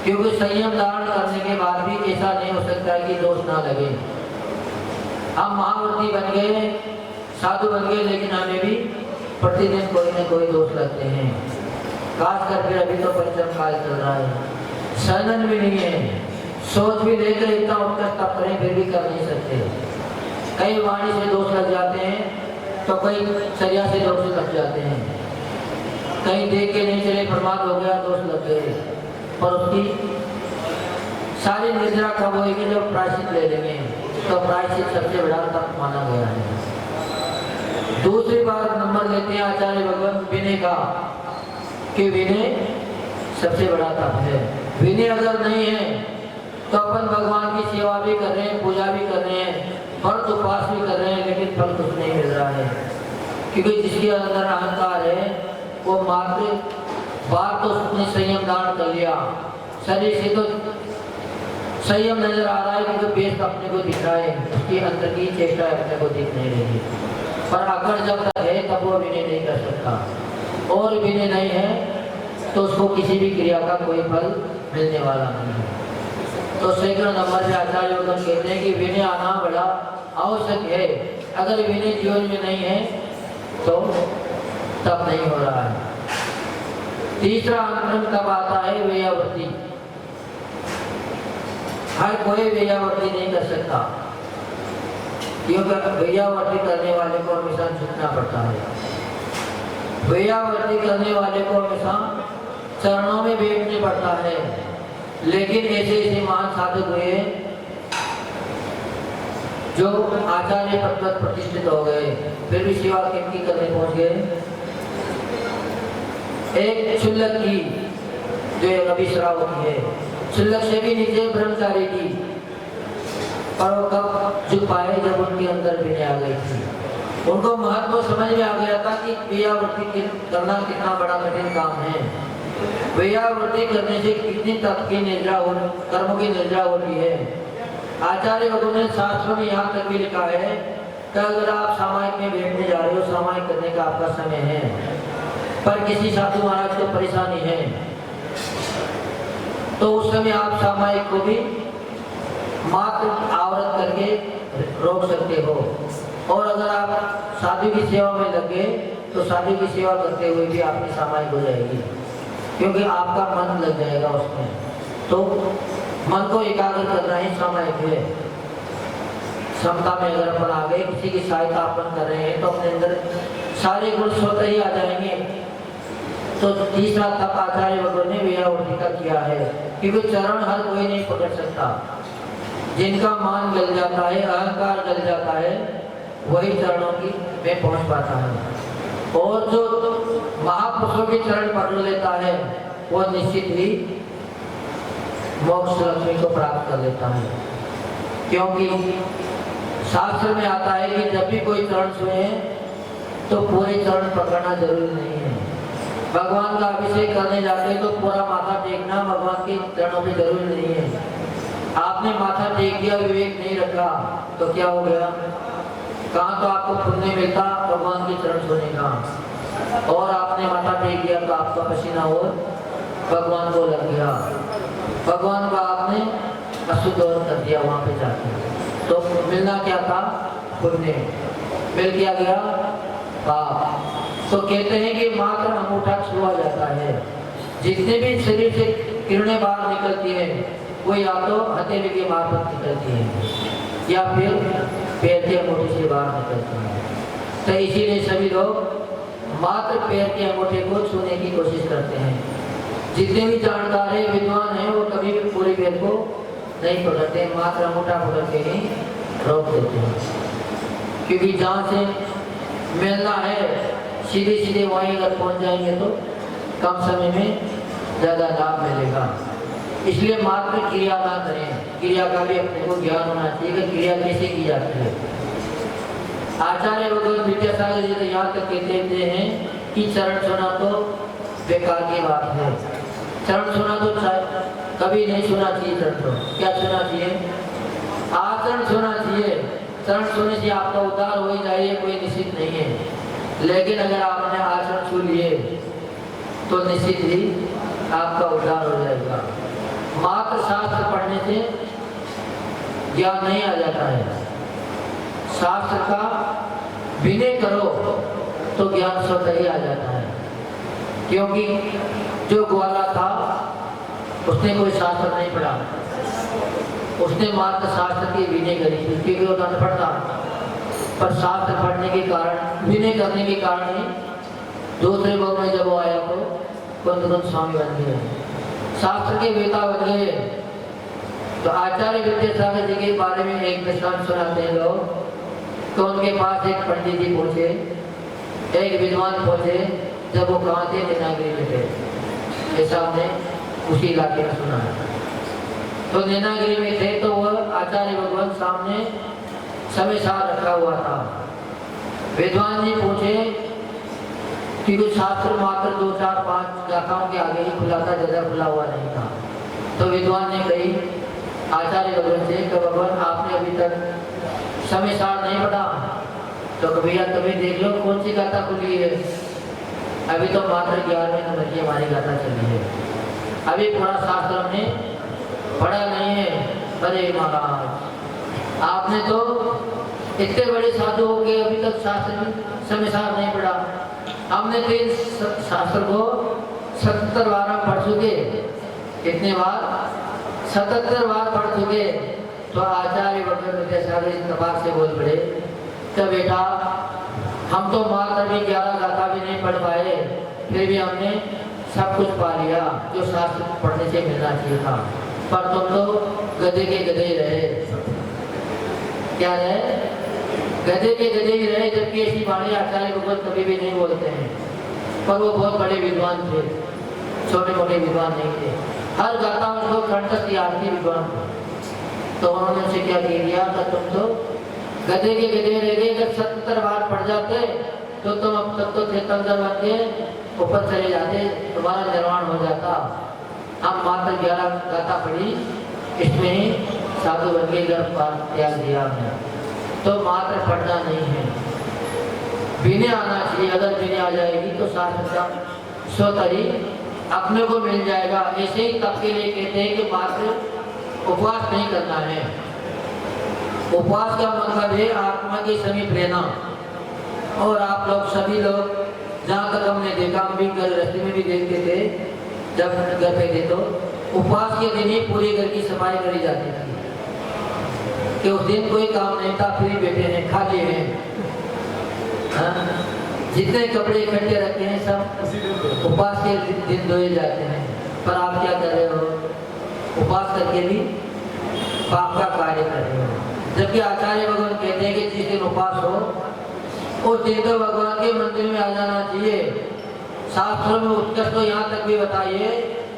क्योंकि संयम धारण करने के बाद भी ऐसा नहीं हो सकता है कि दोष ना लगे। हम महाव्रती बन गए, साधु बन गए, लेकिन हमें भी प्रतिदिन कोई न कोई दोष लगते हैं। खास करके अभी तो पंचम काल चल रहा है, संयम भी नहीं है, सोच भी लेकर इतना उठकर तप करें फिर भी कर नहीं सकते। कई वाणी से दोष लग जाते हैं तो कई चर्या से दोष लग जाते हैं, कहीं देख के नहीं चले प्रमाद हो गया दोष लग गए। पर उसकी सारी निद्रा कब होगी? जब प्रायश्चित ले लेंगे, तो प्रायश्चित सबसे बड़ा तप माना गया है। दूसरी बात नंबर लेते हैं आचार्य भगवान विनय का, कि विनय सबसे बड़ा तप है। विनय अगर नहीं है तो अपन भगवान की सेवा भी कर रहे हैं, पूजा भी कर रहे हैं, व्रत उपवास भी कर रहे हैं, लेकिन फल कुछ नहीं मिल रहा है। क्योंकि जिसके अंदर अहंकार है वो मात्र बात तो उसने संयम धारण कर लिया, शरीर से तो संयम नजर आ रहा है, क्योंकि बेस्ट अपने को दिख रहा है, उसके अंदर की चेष्टा अपने को दिख नहीं रही। पर अगर जब तक है तब वो विनय नहीं कर सकता, और विनय नहीं है तो उसको किसी भी क्रिया का कोई फल मिलने वाला नहीं है। तो सैकड़ों नंबर से आचार्य कहते हैं कि विनय आना बड़ा आवश्यक है। अगर विनय जीवन में नहीं है तो तब नहीं हो रहा है। तीसरा अंतरम तब आता है वेयावर्ती। हर कोई वेयावर्ती नहीं कर सकता, क्योंकि वेयावर्ती करने वाले को हमेशा झुकना पड़ता है। वेयावर्ती करने वाले को हमेशा चरणों में बैठने पड़ता है। लेकिन ऐसे ऐसे महान साधक हुए जो आचार्य पद पर प्रतिष्ठित हो गए, फिर भी सेवा किनकी करने पहुंच गए? एक क्षुल्लक की, जो कभी श्राव की है, क्षुल्लक से भी नीचे ब्रह्मचारी की, और वो कब झुक पाए? जब उनके अंदर विनय आ गई थी। उनको महत्व समझ में आ गया था कि वेयावर्ती करना कितना बड़ा कठिन काम है। वेयावर्ती करने से कितनी तप की निर्जा हो, कर्मों की निर्जा होती है। आचार्य वगैरह ने शास्त्रों में यहाँ तक भी लिखा है कि अगर आप सामायिक में बैठने जा रहे हो, सामायिक करने का आपका समय है, पर किसी साधु महाराज को परेशानी है, तो उस समय आप सामायिक को भी मात्र आवृत करके रोक सकते हो। और अगर आप साधु की सेवा में लग गए तो साधु की सेवा करते हुए भी आपकी सामायिक हो जाएगी, क्योंकि आपका मन लग जाएगा उसमें। तो मन को एकाग्र करना ही सामायिक है। समता में अगर अपन आ गए, किसी की सहायता अपन कर रहे हैं, तो अपने अंदर सारे गुण स्वतः ही आ जाएंगे। तो तीसरा तप आचार्य वगैरह ने वेयावर्ती का किया है। क्योंकि चरण हर कोई नहीं पकड़ सकता। जिनका मान गल जाता है, अहंकार गल जाता है, वही चरणों की में पहुंच पाता है। और जो महापुरुषों के चरण पकड़ लेता है वो निश्चित ही मोक्ष लक्ष्मी को प्राप्त कर लेता है। क्योंकि शास्त्र में आता है कि जब भी कोई चरण छुए तो पूरे चरण पकड़ना जरूरी नहीं है। भगवान का अभिषेक करने जाते तो पूरा माथा टेकना भगवान के चरणों में जरूरी नहीं है। आपने माथा टेक दिया, विवेक नहीं रखा तो क्या हो गया? कहाँ तो आपको पुण्य मिलता भगवान के चरण छूने का, और आपने माथा टेक दिया तो आपका पसीना और भगवान को लग गया, भगवान का आपने अशुद्ध कर दिया वहाँ पे जाके। तो मिलना क्या था? पुण्य। मिल क्या गया? पाप। तो कहते हैं कि मात्र अंगूठा छुआ जाता है। जितने भी शरीर से किरणें बाहर निकलती हैं वो या तो हथेली के मार्फत निकलती हैं या फिर पैर के अंगूठे से बाहर निकलती हैं। तो इसीलिए सभी लोग मात्र पैर के अंगूठे को छूने की कोशिश करते हैं। जितने भी जानकार है, विद्वान हैं, वो कभी भी पूरे पैर को नहीं पकड़ते, मात्र अंगूठा पकड़ के ही रोक देते हैं। क्योंकि जहाँ से मिलना है सीधे सीधे वहीं अगर पहुँच जाएंगे तो कम समय में ज़्यादा लाभ मिलेगा। इसलिए मात्र क्रिया ना करें, क्रिया का भी अपने को ज्ञान होना चाहिए कि क्रिया कैसे की जाती है। आचार्य भगवत विद्यासागर जी तो यहाँ तक कहते हैं कि चरण छूना तो बेकार की बात है। चरण छूना तो कभी नहीं छूना चाहिए। चरण तो क्या छूना चाहिए? आचरण छूना चाहिए। चरण छूने से आपका उद्धार हो ही जाए कोई निश्चित नहीं है, लेकिन अगर आपने आचरण छू लिए तो निश्चित ही आपका उद्धार हो जाएगा। मात्र शास्त्र पढ़ने से ज्ञान नहीं आ जाता है। शास्त्र का विनय करो तो ज्ञान स्वतः ही आ जाता है। क्योंकि जो ग्वाला था उसने कोई शास्त्र नहीं पढ़ा, उसने मात्र शास्त्र की विनय करी क्योंकि वो अनपढ़ था। पर शास्त्र पढ़ने के कारण, विनय करने के कारण ही दूसरे वर्ग में जब वो आया तो तुरंत स्वामी बन गए, शास्त्र के वेता बन गए। तो आचार्य विद्यासागर जी के बारे में एक दृष्टांत सुनाते हैं लोग। तो उनके पास एक पंडित जी पहुंचे, एक विद्वान पहुंचे। जब वो कहाँ थे? नैनागिरी में थे। ऐसा हमने उसी इलाके में सुना है। तो नैनागिरी में थे तो वह आचार्य भगवान सामने समय सार रखा हुआ था। विद्वान जी पूछे क्योंकि शास्त्र मात्र 2, 4, 5 शाखाओं के आगे ही खुला था, ज़्यादा खुला हुआ नहीं था। तो विद्वान ने कही आचार्य भगवान से कि भगवान आपने अभी तक समय सार नहीं पढ़ा, तो भैया तुम्हें देख लो कौन सी गाथा खुली है। अभी तो मात्र 11वें नंबर की हमारी गाथा चली है, अभी पूरा शास्त्र हमने पढ़ा नहीं है। अरे महाराज आपने तो इतने बड़े साधु हो गए, अभी तक शास्त्र समय सार नहीं पढ़ा। हमने तो इस शास्त्र को 77 बार पढ़ चुके। कितने बार? 77 बार पढ़ चुके। तो आचार्य भगवत विद्यासागर इस प्रकार से बोल पड़े कि बेटा हम तो मात्र भी 11 गाथा भी नहीं पढ़ पाए, फिर भी हमने सब कुछ पा लिया जो शास्त्र पढ़ने से मिलना चाहिए था। पर तुम तो गधे के गधे ही रहे। क्या रहे? गधे के गधे ही रहे। जबकि ऐसी वाणी आचार्य भगवत कभी भी नहीं बोलते हैं। पर वो बहुत बड़े विद्वान थे, छोटे मोटे विद्वान नहीं थे। हर गाथा उनको कंठस्थ याद थी विद्वान को। तो उन्होंने उनसे क्या कह दिया कि तुम तो गधे के गधे रह गए। अगर 77 बार पढ़ जाते तो तुम अब तक तो चेतन बन के ऊपर चले जाते, तुम्हारा निर्माण हो जाता। हम मात्र 11 गाथा पढ़ी, इसमें ही साधु बन के गर्भ त्याग दिया हमने। तो मात्र पढ़ना नहीं है, विनय आना चाहिए। अगर विनय आ जाएगी तो शास्त्र स्वतः ही अपने को मिल जाएगा। ऐसे ही तब के लिए कहते हैं कि मात्र उपवास नहीं करना है। उपवास का मतलब है आत्मा के समीप रहना। और आप लोग सभी लोग जहाँ तक हमने देखा, हम भी घर रस्ते में भी देखते थे, जब घर पे थे तो उपवास के दिन ही पूरे घर की सफाई करी जाती थी कि उस दिन कोई काम नहीं था, फ्री बैठे हैं, खाली हैं। जितने कपड़े इकट्ठे रखे हैं सब उपवास के दिन धोए जाते हैं। पर आप क्या कर रहे हो? उपवास करके भी पाप का कार्य कर रहे हो। जबकि आचार्य भगवान कहते हैं कि जिस दिन उपवास हो उस दिन तो भगवान के मंदिर में आ जाना चाहिए। शास्त्रों में उत्कर्ष तो यहाँ तक भी बताइए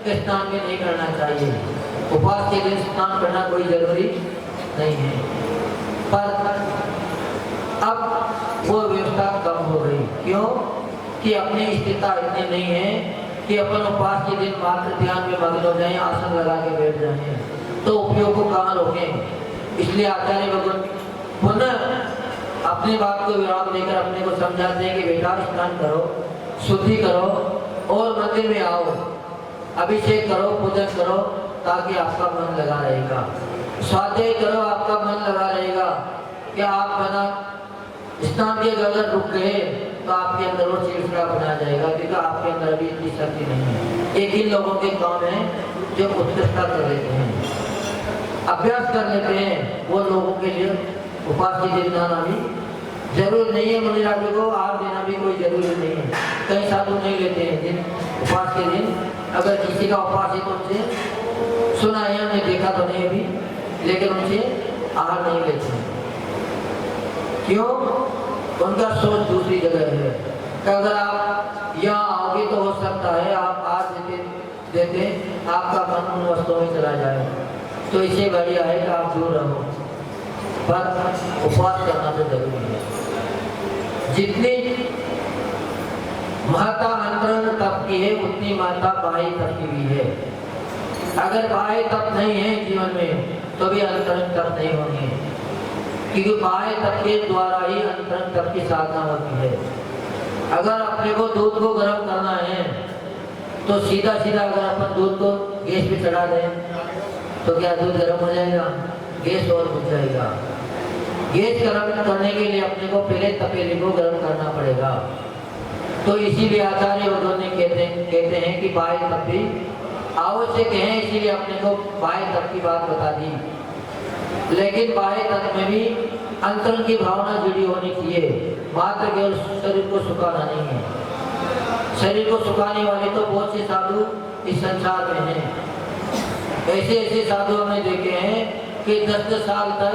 कि स्नान भी नहीं करना चाहिए। उपवास के दिन स्नान करना कोई जरूरी नहीं है, पर अब वो व्यवस्था कम हो गई। क्यों कि अपनी स्थिरता इतनी नहीं है कि अपन उपवास के दिन मात्र ध्यान में मग्न हो जाएं, आसन लगा के बैठ जाएं, तो उपयोग को कहाँ रोकें। इसलिए आचार्य भगवान पुनः अपनी बात को विराम देकर अपने को समझाते हैं कि बेटा स्नान करो, शुद्धि करो और मंदिर में आओ, अभिषेक करो, पूजन करो, ताकि आपका मन लगा रहेगा। स्वाध्याय करो, आपका मन लगा रहेगा। कि आप बना स्नान के अगर रुक गए तो आपके अंदर वो चिड़चिड़ा बना जाएगा, क्योंकि आपके अंदर अभी इतनी शक्ति नहीं है। एक ही लोगों के काम है जो उत्कृष्टता कर लेते हैं, अभ्यास कर लेते हैं, वो लोगों के लिए उपवास के दिन जाना भी जरूर नहीं है। मुनिराजों को आहार देना भी कोई जरूरी नहीं है। कई साधु नहीं लेते हैं दिन उपवास के दिन। अगर किसी का उपवास है तो उनसे सुना है, हमने देखा तो नहीं अभी, लेकिन उनसे आहार नहीं लेते हैं। क्यों? उनका सोच दूसरी जगह है कि अगर आप यहाँ आओगे तो हो सकता है आप आज देते आपका मन उन वस्तुओं में चला जाए, तो इससे बढ़िया है कि आप दूर रहो। पर उपवास करना तो जरूरी है। जितनी महत्ता अंतरंग तप की है उतनी महत्ता बाह्य तप की भी है। अगर बाह्य तप नहीं है जीवन में तो भी अंतरंग तप नहीं होंगे, क्योंकि बाह्य तप के द्वारा ही अंतरंग तप की साधना होती है। अगर अपने को दूध को गर्म करना है तो सीधा सीधा अगर अपन दूध को गैस पे चढ़ा दें तो क्या दूध गर्म हो जाएगा? गैस और बुझ जाएगा। गैस गर्म करने के लिए अपने को पहले तपेले को गर्म करना पड़ेगा। तो इसीलिए आचार्य उन्होंने कहते हैं कि बाह्य तप भी आवश्यक है, इसीलिए अपने को बाह्य तप की बात बता दी। लेकिन बाह्य तत्व में भी अंतरंग की भावना जुड़ी होनी चाहिए, मात्र केवल शरीर को सुखाना नहीं है। शरीर को सुखाने वाले तो बहुत से साधु इस संसार में हैं। ऐसे ऐसे साधु हमने देखे हैं कि 10-10 साल तक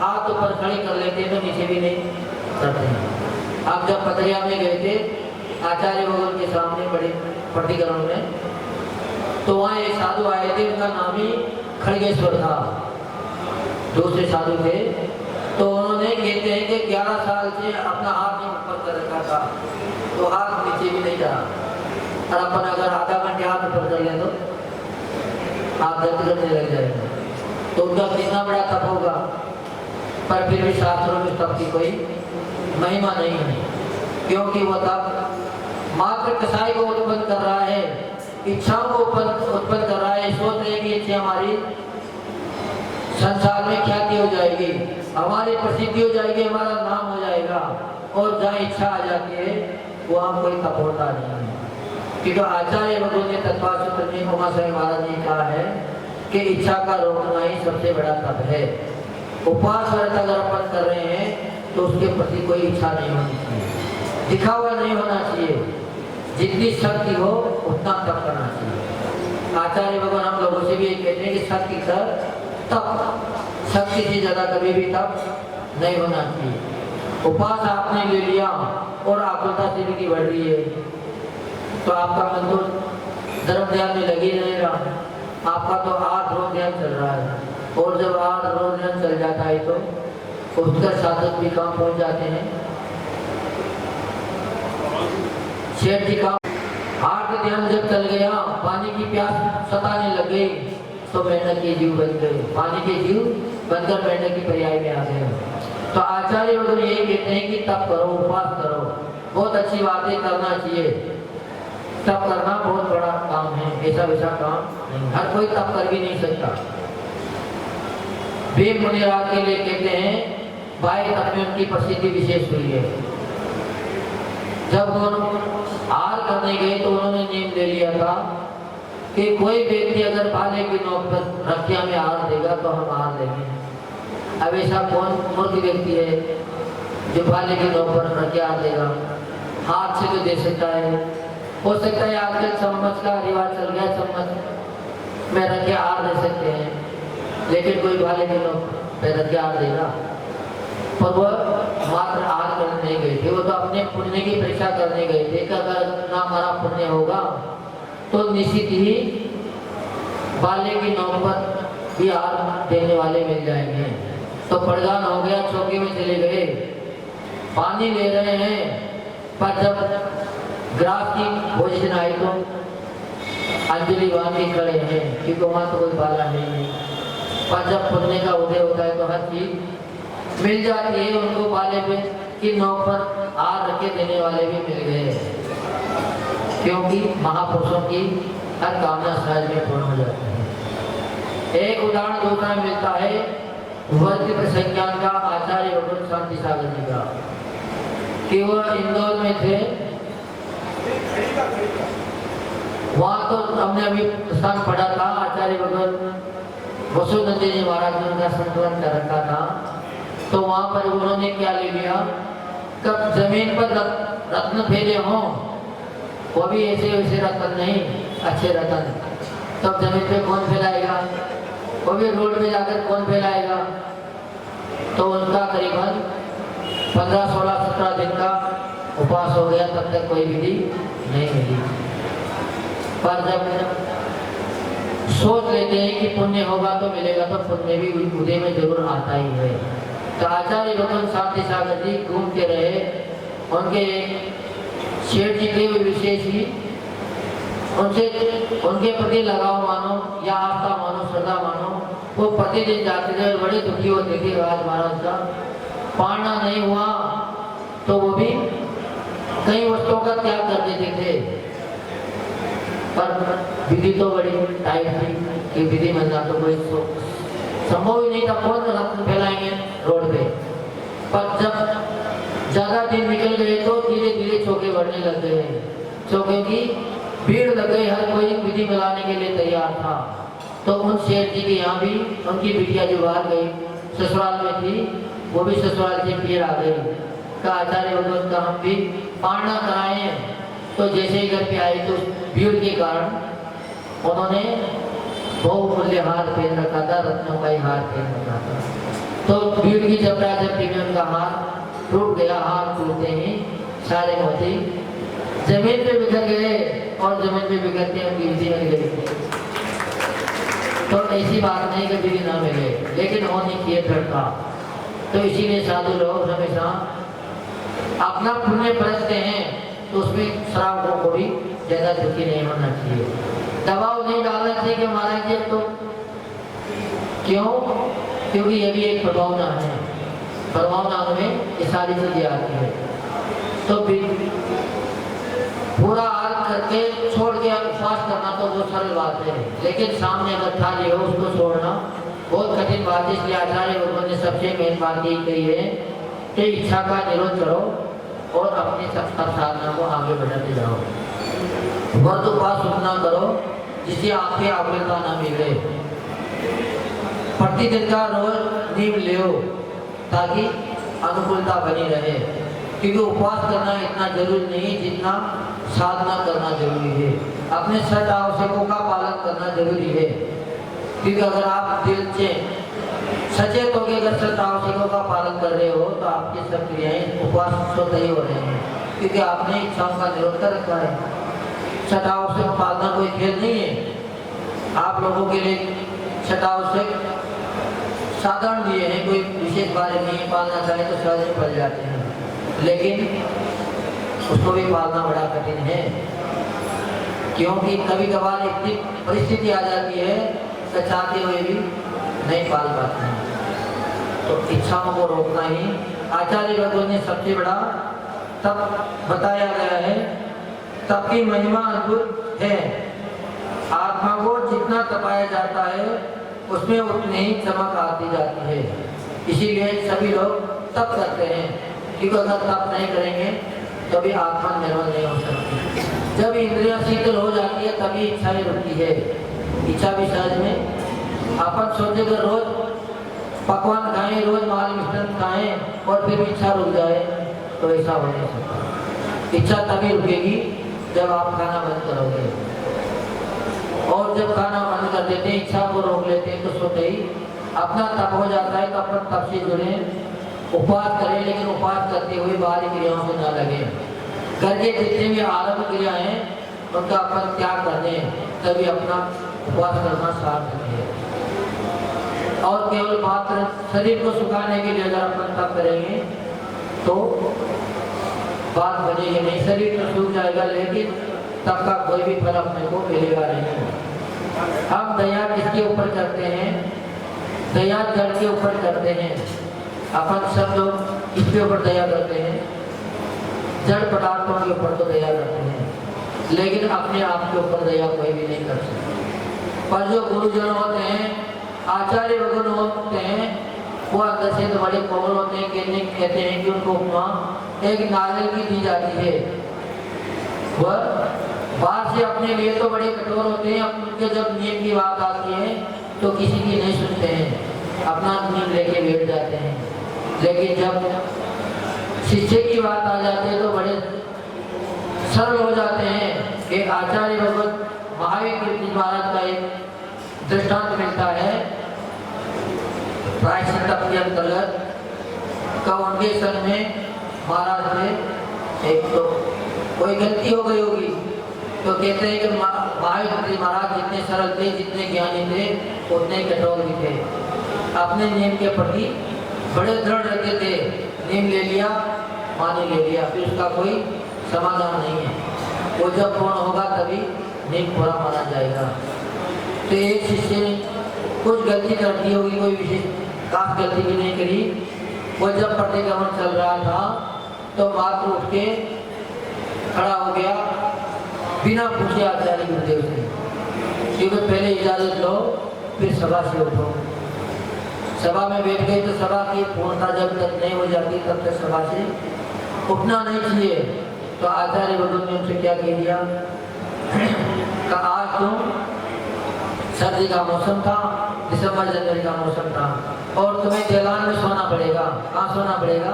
हाथ ऊपर खड़े कर लेते हैं तो नीचे भी नहीं करते हैं। आप जब पतरिया में गए थे आचार्य भगवान के सामने बड़े प्रतिकरण में, तो वहाँ एक साधु आए थे, उनका नाम ही खड़गेश्वर था। दूसरे साधु थे, तो उन्होंने कहते हैं कि 11 साल से अपना हाथ नहीं ऊपर कर रखा था, तो हाथ नीचे भी नहीं जा। और अपन अगर आधा घंटे हाथ ऊपर कर लें तो हाथ दर्द करने लग जाएगा। तो उनका कितना बड़ा तप होगा। पर फिर भी शास्त्रों में तप की कोई महिमा नहीं है, क्योंकि वो तप मात्र कसाई को उत्पन्न कर रहा है, इच्छाओं को उत्पन्न कर रहा है। सोच रहे कि इच्छा हमारी संसार में ख्याति हो जाएगी, हमारी प्रसिद्धि हो जाएगी, हमारा नाम हो जाएगा, और जहाँ इच्छा आ जाती है वहाँ कोई तप होता नहीं है। क्योंकि आचार्य भगवान ने तत्वासूत्र में उमा स्वामी महाराज ने कहा है कि इच्छा का रोकना ही सबसे बड़ा तप है। उपवास व्रत अगर अपन कर रहे हैं तो उसके प्रति कोई इच्छा नहीं होनी चाहिए, दिखावा नहीं होना चाहिए। जितनी शक्ति हो उतना तप करना चाहिए। आचार्य भगवान हम लोगों से भी ये कहते हैं कि शक्ति कर तप, शक्ति से ज्यादा कभी भी तप नहीं होना चाहिए। उपवास आपने ले लिया और आकुलता से भी बढ़ रही है तो आपका मन तो धर्म ध्यान में लगी रहेगा। आपका तो 8 रोज ध्यान चल रहा है, और जब 8 रोज ध्यान चल जाता है तो उत्कर्ष साधक भी कहाँ पहुंच जाते हैं। शेठ जी का 8 ध्यान जब चल गया, पानी की प्यास सताने लग गई तो मेंढक के जीव बन गए, पानी के जीव बनकर मेंढक की पर्याय में आ गए। तो आचार्य वगैरह यही कहते हैं कि तप करो, उपवास करो, बहुत अच्छी बातें करना चाहिए। तप करना बहुत बड़ा काम है, ऐसा वैसा काम नहीं, हर कोई तप कर भी नहीं सकता। भीम मुनिराज के लिए कहते हैं बाह्य तप में उनकी प्रसिद्धि विशेष हुई है। जब वो आहार करने गए तो उन्होंने नियम ले लिया था कि कोई व्यक्ति अगर भाले की नोक पर रखिया में आहार देगा तो हम आहार देंगे। अब ऐसा कौन मूर्ख व्यक्ति है जो भाले की नोक पर रखिया आहार देगा? हाथ से तो दे सकता है, हो सकता है आजकल चम्मच का रिवाज चल गया, चम्मच में रख के आर दे सकते हैं, लेकिन कोई भाले के लोग पे रख के आर देगा? पर वह मात्र आर करने नहीं गए थे, वो तो अपने पुण्य की परीक्षा करने गए थे कि अगर ना हमारा पुण्य होगा तो निश्चित ही बाले की नोक पर भी आर देने वाले मिल जाएंगे। तो पड़गान हो गया, चौकी में चले गए, पानी ले रहे हैं, पर जब ग्राफ की पोजीशन आई तो अंजलि बांध के खड़े हैं क्योंकि वहां तो कोई बाला नहीं। पर जब पुण्य का उदय होता है तो हर चीज मिल जाती है उनको। बाले पे की नोक पर आर रख के देने वाले भी मिल गए, क्योंकि महापुरुषों की हर कामना सहज में पूर्ण हो जाती है। एक उदाहरण दूसरा मिलता है वर्ग संज्ञान का आचार्य भगवान शांति सागर जी का, कि वह इंदौर में थे। वहां तो हमने अभी स्थान पढ़ा था, आचार्य भगवान वसुनंदी जी महाराज ने उनका संकलन कर रखा था। तो वहां पर उन्होंने क्या ले लिया, कब जमीन पर रत्न फेरे हों, वो भी ऐसे वैसे रत्न नहीं, अच्छे रत्न, तब जमीन पे कौन फैलाएगा? वो भी रोड में जाकर कौन फैलाएगा? तो उनका करीबन 15, 16, 17 दिन का उपवास हो गया, तब तक कोई विधि नहीं मिली। पर जब सोच लेते हैं कि पुण्य होगा तो मिलेगा, तो पुण्य भी उदय में जरूर आता ही है। तो आचार्य भगवान शांति सागर जी घूमते रहे, उनके शेठ जी के विशेष ही उनसे उनके प्रति लगाव मानो या आस्था मानो, श्रद्धा मानो, वो प्रतिदिन जाते थे, बड़े दुखी होते थे। राज महाराज का पाना नहीं हुआ तो वो भी कई वस्तुओं का त्याग कर देते थे, पर विधि तो बड़ी टाइट थी कि विधि मिलना तो कोई संभव ही नहीं था। कौन रत्न फैलाएंगे रोड पे? पर जब ज्यादा दिन निकल गए तो धीरे धीरे चौके बढ़ने लग गए, चौके की भीड़ लग गई, हर कोई विधि मिलाने के लिए तैयार था। तो उन शेठ जी के यहाँ भी उनकी बिटिया जो बाहर गई, ससुराल में थी, वो भी ससुराल से फिर आ गई। का आचार्य भगवत का हम भी पारणा कराए। तो जैसे ही घर पे आई तो भीड़ के कारण उन्होंने बहुमूल्य हार पहन रखा था, रत्नों का ही हार पहन रखा था। तो भीड़ की जबरदस्ती में उनका हार टूट गया। हार टूटते ही सारे मोती जमीन पे बिखर गए और जमीन पे बिखरते उनकी विधि मिल गई। तो ऐसी बात नहीं कि विधि ना मिले, लेकिन होनी चाहिए दृढ़ता। तो इसीलिए साधु लोग हमेशा अपना पुण्य परखते हैं, तो उसमें श्रावकों को भी ज्यादा दुखी नहीं होना चाहिए, दबाव नहीं डालना चाहिए कि महाराज जी तो क्यों, क्योंकि ये भी एक प्रभावना है, प्रभावना में ये सारी चीजें आती है। तो पूरा आर्ग करके छोड़ के उपवास करना तो बहुत सरल बात है, लेकिन सामने अगर थाली हो उसको छोड़ना बहुत कठिन बात है। इसलिए आचार्य भगवान ने सबसे मेन बात यही कही है कि इच्छा का निरोध करो और अपनी सत्ता साधना को आगे बढ़ाते जाओ। व्रत उपवास उतना करो जिससे आपके आकुलता न मिले। प्रतिदिन का रोज नींव लो ताकि अनुकूलता बनी रहे, क्योंकि उपवास करना इतना जरूरी नहीं जितना साधना करना जरूरी है। अपने सत आवश्यकों का पालन करना जरूरी है, क्योंकि अगर आप दिल से सचेत होकर अगर सत आवश्यकों का पालन कर रहे हो तो आपकी सब क्रियाएं उपवास स्वतः ही हो रहे हैं, क्योंकि आपने इच्छाओं का निरोध कर रखा है। सत आवश्यक पालना कोई खेल नहीं है। आप लोगों के लिए सत आवश्यक साधारण दिए हैं, कोई विशेष बात नहीं है। पालना चाहे तो सहज में पड़ जाते हैं, लेकिन उसको भी पालना बड़ा कठिन है, क्योंकि कभी कभार इतनी परिस्थिति आ जाती है कि चाहते हुए भी नहीं पाल पाते हैं। तो इच्छाओं को रोकना ही आचार्य भगवान ने सबसे बड़ा तप बताया गया है। तप की महिमा अद्भुत है। आत्मा को जितना तपाया जाता है उसमें उतनी ही चमक आती जाती है। इसीलिए सभी लोग तप करते हैं, क्योंकि अगर तप नहीं करेंगे तो भी आत्मा निर्मल नहीं हो सकती। जब इंद्रियां शीतल हो जाती है तभी इच्छा भी रुकती है। इच्छा भी सहज में अपन सोचे कि रोज पकवान खाएं, रोज माल मिश्रण खाएं और फिर इच्छा रुक जाए तो ऐसा हो नहीं सकता। इच्छा तभी रुकेगी जब आप खाना बंद करोगे, और जब खाना बंद कर देते हैं, इच्छा को रोक लेते हैं, तो सोते ही अपना तप हो जाता है। तो अपन तप से जुड़े, उपवास करें, लेकिन उपवास करते हुए बाहरी क्रियाओं से न लगे। घर के जितने भी आरंभ क्रिया हैं उनका अपन त्याग कर दें, तभी अपना उपवास करना सार्थक है। और केवल मात्र शरीर को सुखाने के लिए अगर अपन तप करेंगे तो बात बनेगी नहीं, शरीर तो सूख जाएगा, लेकिन तब का कोई भी फल अपने को मिलेगा नहीं। हम दया किसके ऊपर करते हैं? दया जड़ के ऊपर करते हैं। अपन सब लोग इसके ऊपर दया करते हैं, जड़ पदार्थों के ऊपर तो दया करते हैं, लेकिन अपने आप के ऊपर दया कोई भी नहीं कर सकता। पर जो गुरुजन होते हैं, आचार्य वगैरह होते हैं, वो अंदर से तो बड़े कोमल होते हैं। कहते हैं कि उनको उपमा एक नारियल की दी जाती है। वह बाहर से अपने लिए तो बड़े कठोर होते हैं, उनके जब नियम की बात आती है तो किसी की नहीं सुनते हैं, अपना नियम लेके बैठ जाते हैं। लेकिन जब शिष्य की बात आ जाती है तो बड़े सरल हो जाते हैं। एक आचार्य भगवत महावीर कीर्ति महाराज का एक दृष्टांत मिलता है प्रायश्चित के अंतर्गत। का उनके संग में महाराज ने एक तो कोई गलती हो गई होगी, तो कहते हैं कि महावीर महाराज जितने सरल थे, जितने ज्ञानी थे, उतने कठोर भी थे। अपने नियम के प्रति बड़े दृढ़ रहते थे। नियम ले लिया, पानी ले लिया, फिर उसका कोई समाधान नहीं है। वो जब पूर्ण होगा तभी नियम पूरा माना जाएगा। तो एक शिष्य ने कुछ गलती कर दी होगी, कोई विशेष खास गलती भी नहीं करी। वो जब प्रतिक्रमण चल रहा था तो मात्र उठ के खड़ा हो गया बिना पूछे आचार्य गुरुदेव से, क्योंकि पहले इजाजत लो फिर सभा से उठो। सभा में बैठ गए तो सभा की पूर्णता जब तक नहीं हो जाती तब तक सभा से उठना नहीं चाहिए। तो आचार्य गुरुदेव ने उनसे क्या कह दिया कि आज तुम सर्दी का मौसम था, दिसंबर जनवरी का मौसम था, और तुम्हें देलान में सोना पड़ेगा। कहाँ सोना पड़ेगा?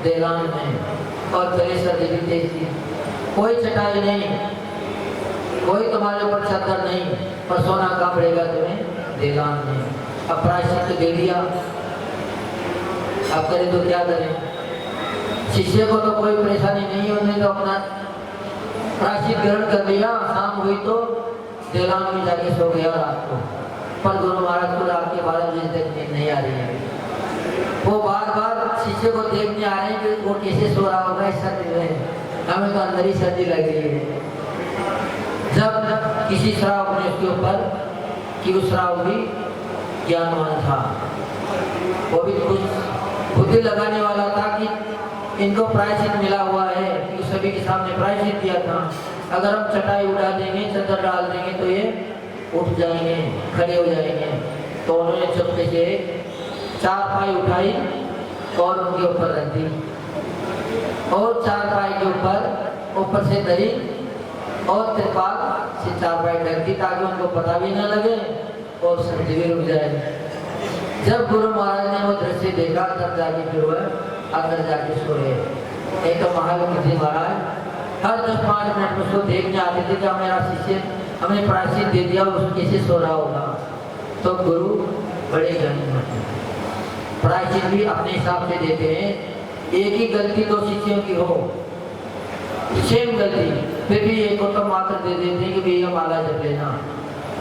देलान में। और पहले सर्दी भी तेज थी, कोई चटाई नहीं, कोई तुम्हारे ऊपर चादर नहीं, पर सोना कहाँ पड़ेगा तुम्हें? देलान में। अब प्रायश्चित दे दिया, अब करें तो क्या करें? शिष्य को तो कोई परेशानी नहीं होने, तो अपना प्रायश्चित ग्रहण कर लिया। शाम हुई तो देलान में जाके सो गया रात को। पर गुरु महाराज को रात के 12 बजे तक नींद नहीं आ रही है। वो बार बार शिष्य को देखने आ रहे हैं कि वो कैसे सो रहा होगा इस सर्दी में, हमें तो अंदर ही सर्दी लग रही है। जब किसी श्रावक ने उसके ऊपर कि उस श्रावक भी ज्ञानवान था, वो भी कुछ बुद्धि लगाने वाला था कि इनको प्रायश्चित मिला हुआ है, कि सभी के सामने प्रायश्चित दिया था। अगर हम चटाई उड़ा देंगे, चादर डाल देंगे तो ये उठ जाएंगे, खड़े हो जाएंगे। तो उन्होंने चुपके से 4 पाई उठाई और उनके ऊपर रख दी, और 4 पाई के ऊपर से दरी और त्रिपाल से 4 पाई ढक दी, ताकि उनको पता भी न लगे और सर्दी भी रुक जाए। जब गुरु महाराज ने वो दृश्य देखा तब जाके फिर वह अंदर जाके सोए। एक तो महावीर जी महाराज हर 10-5 मिनट में उसको देखने आते थे कि मेरा शिष्य हमें प्रायश्चित दे दिया, उसको कैसे सो रहा होगा। तो गुरु बड़े ज्ञानी होते हैं, प्रायश्चित भी अपने हिसाब से देते हैं। एक ही गलती 2 शिष्यों की हो, सेम गलती, फिर भी एक को तो मात्र दे देते हैं कि भैया माला जप लेना,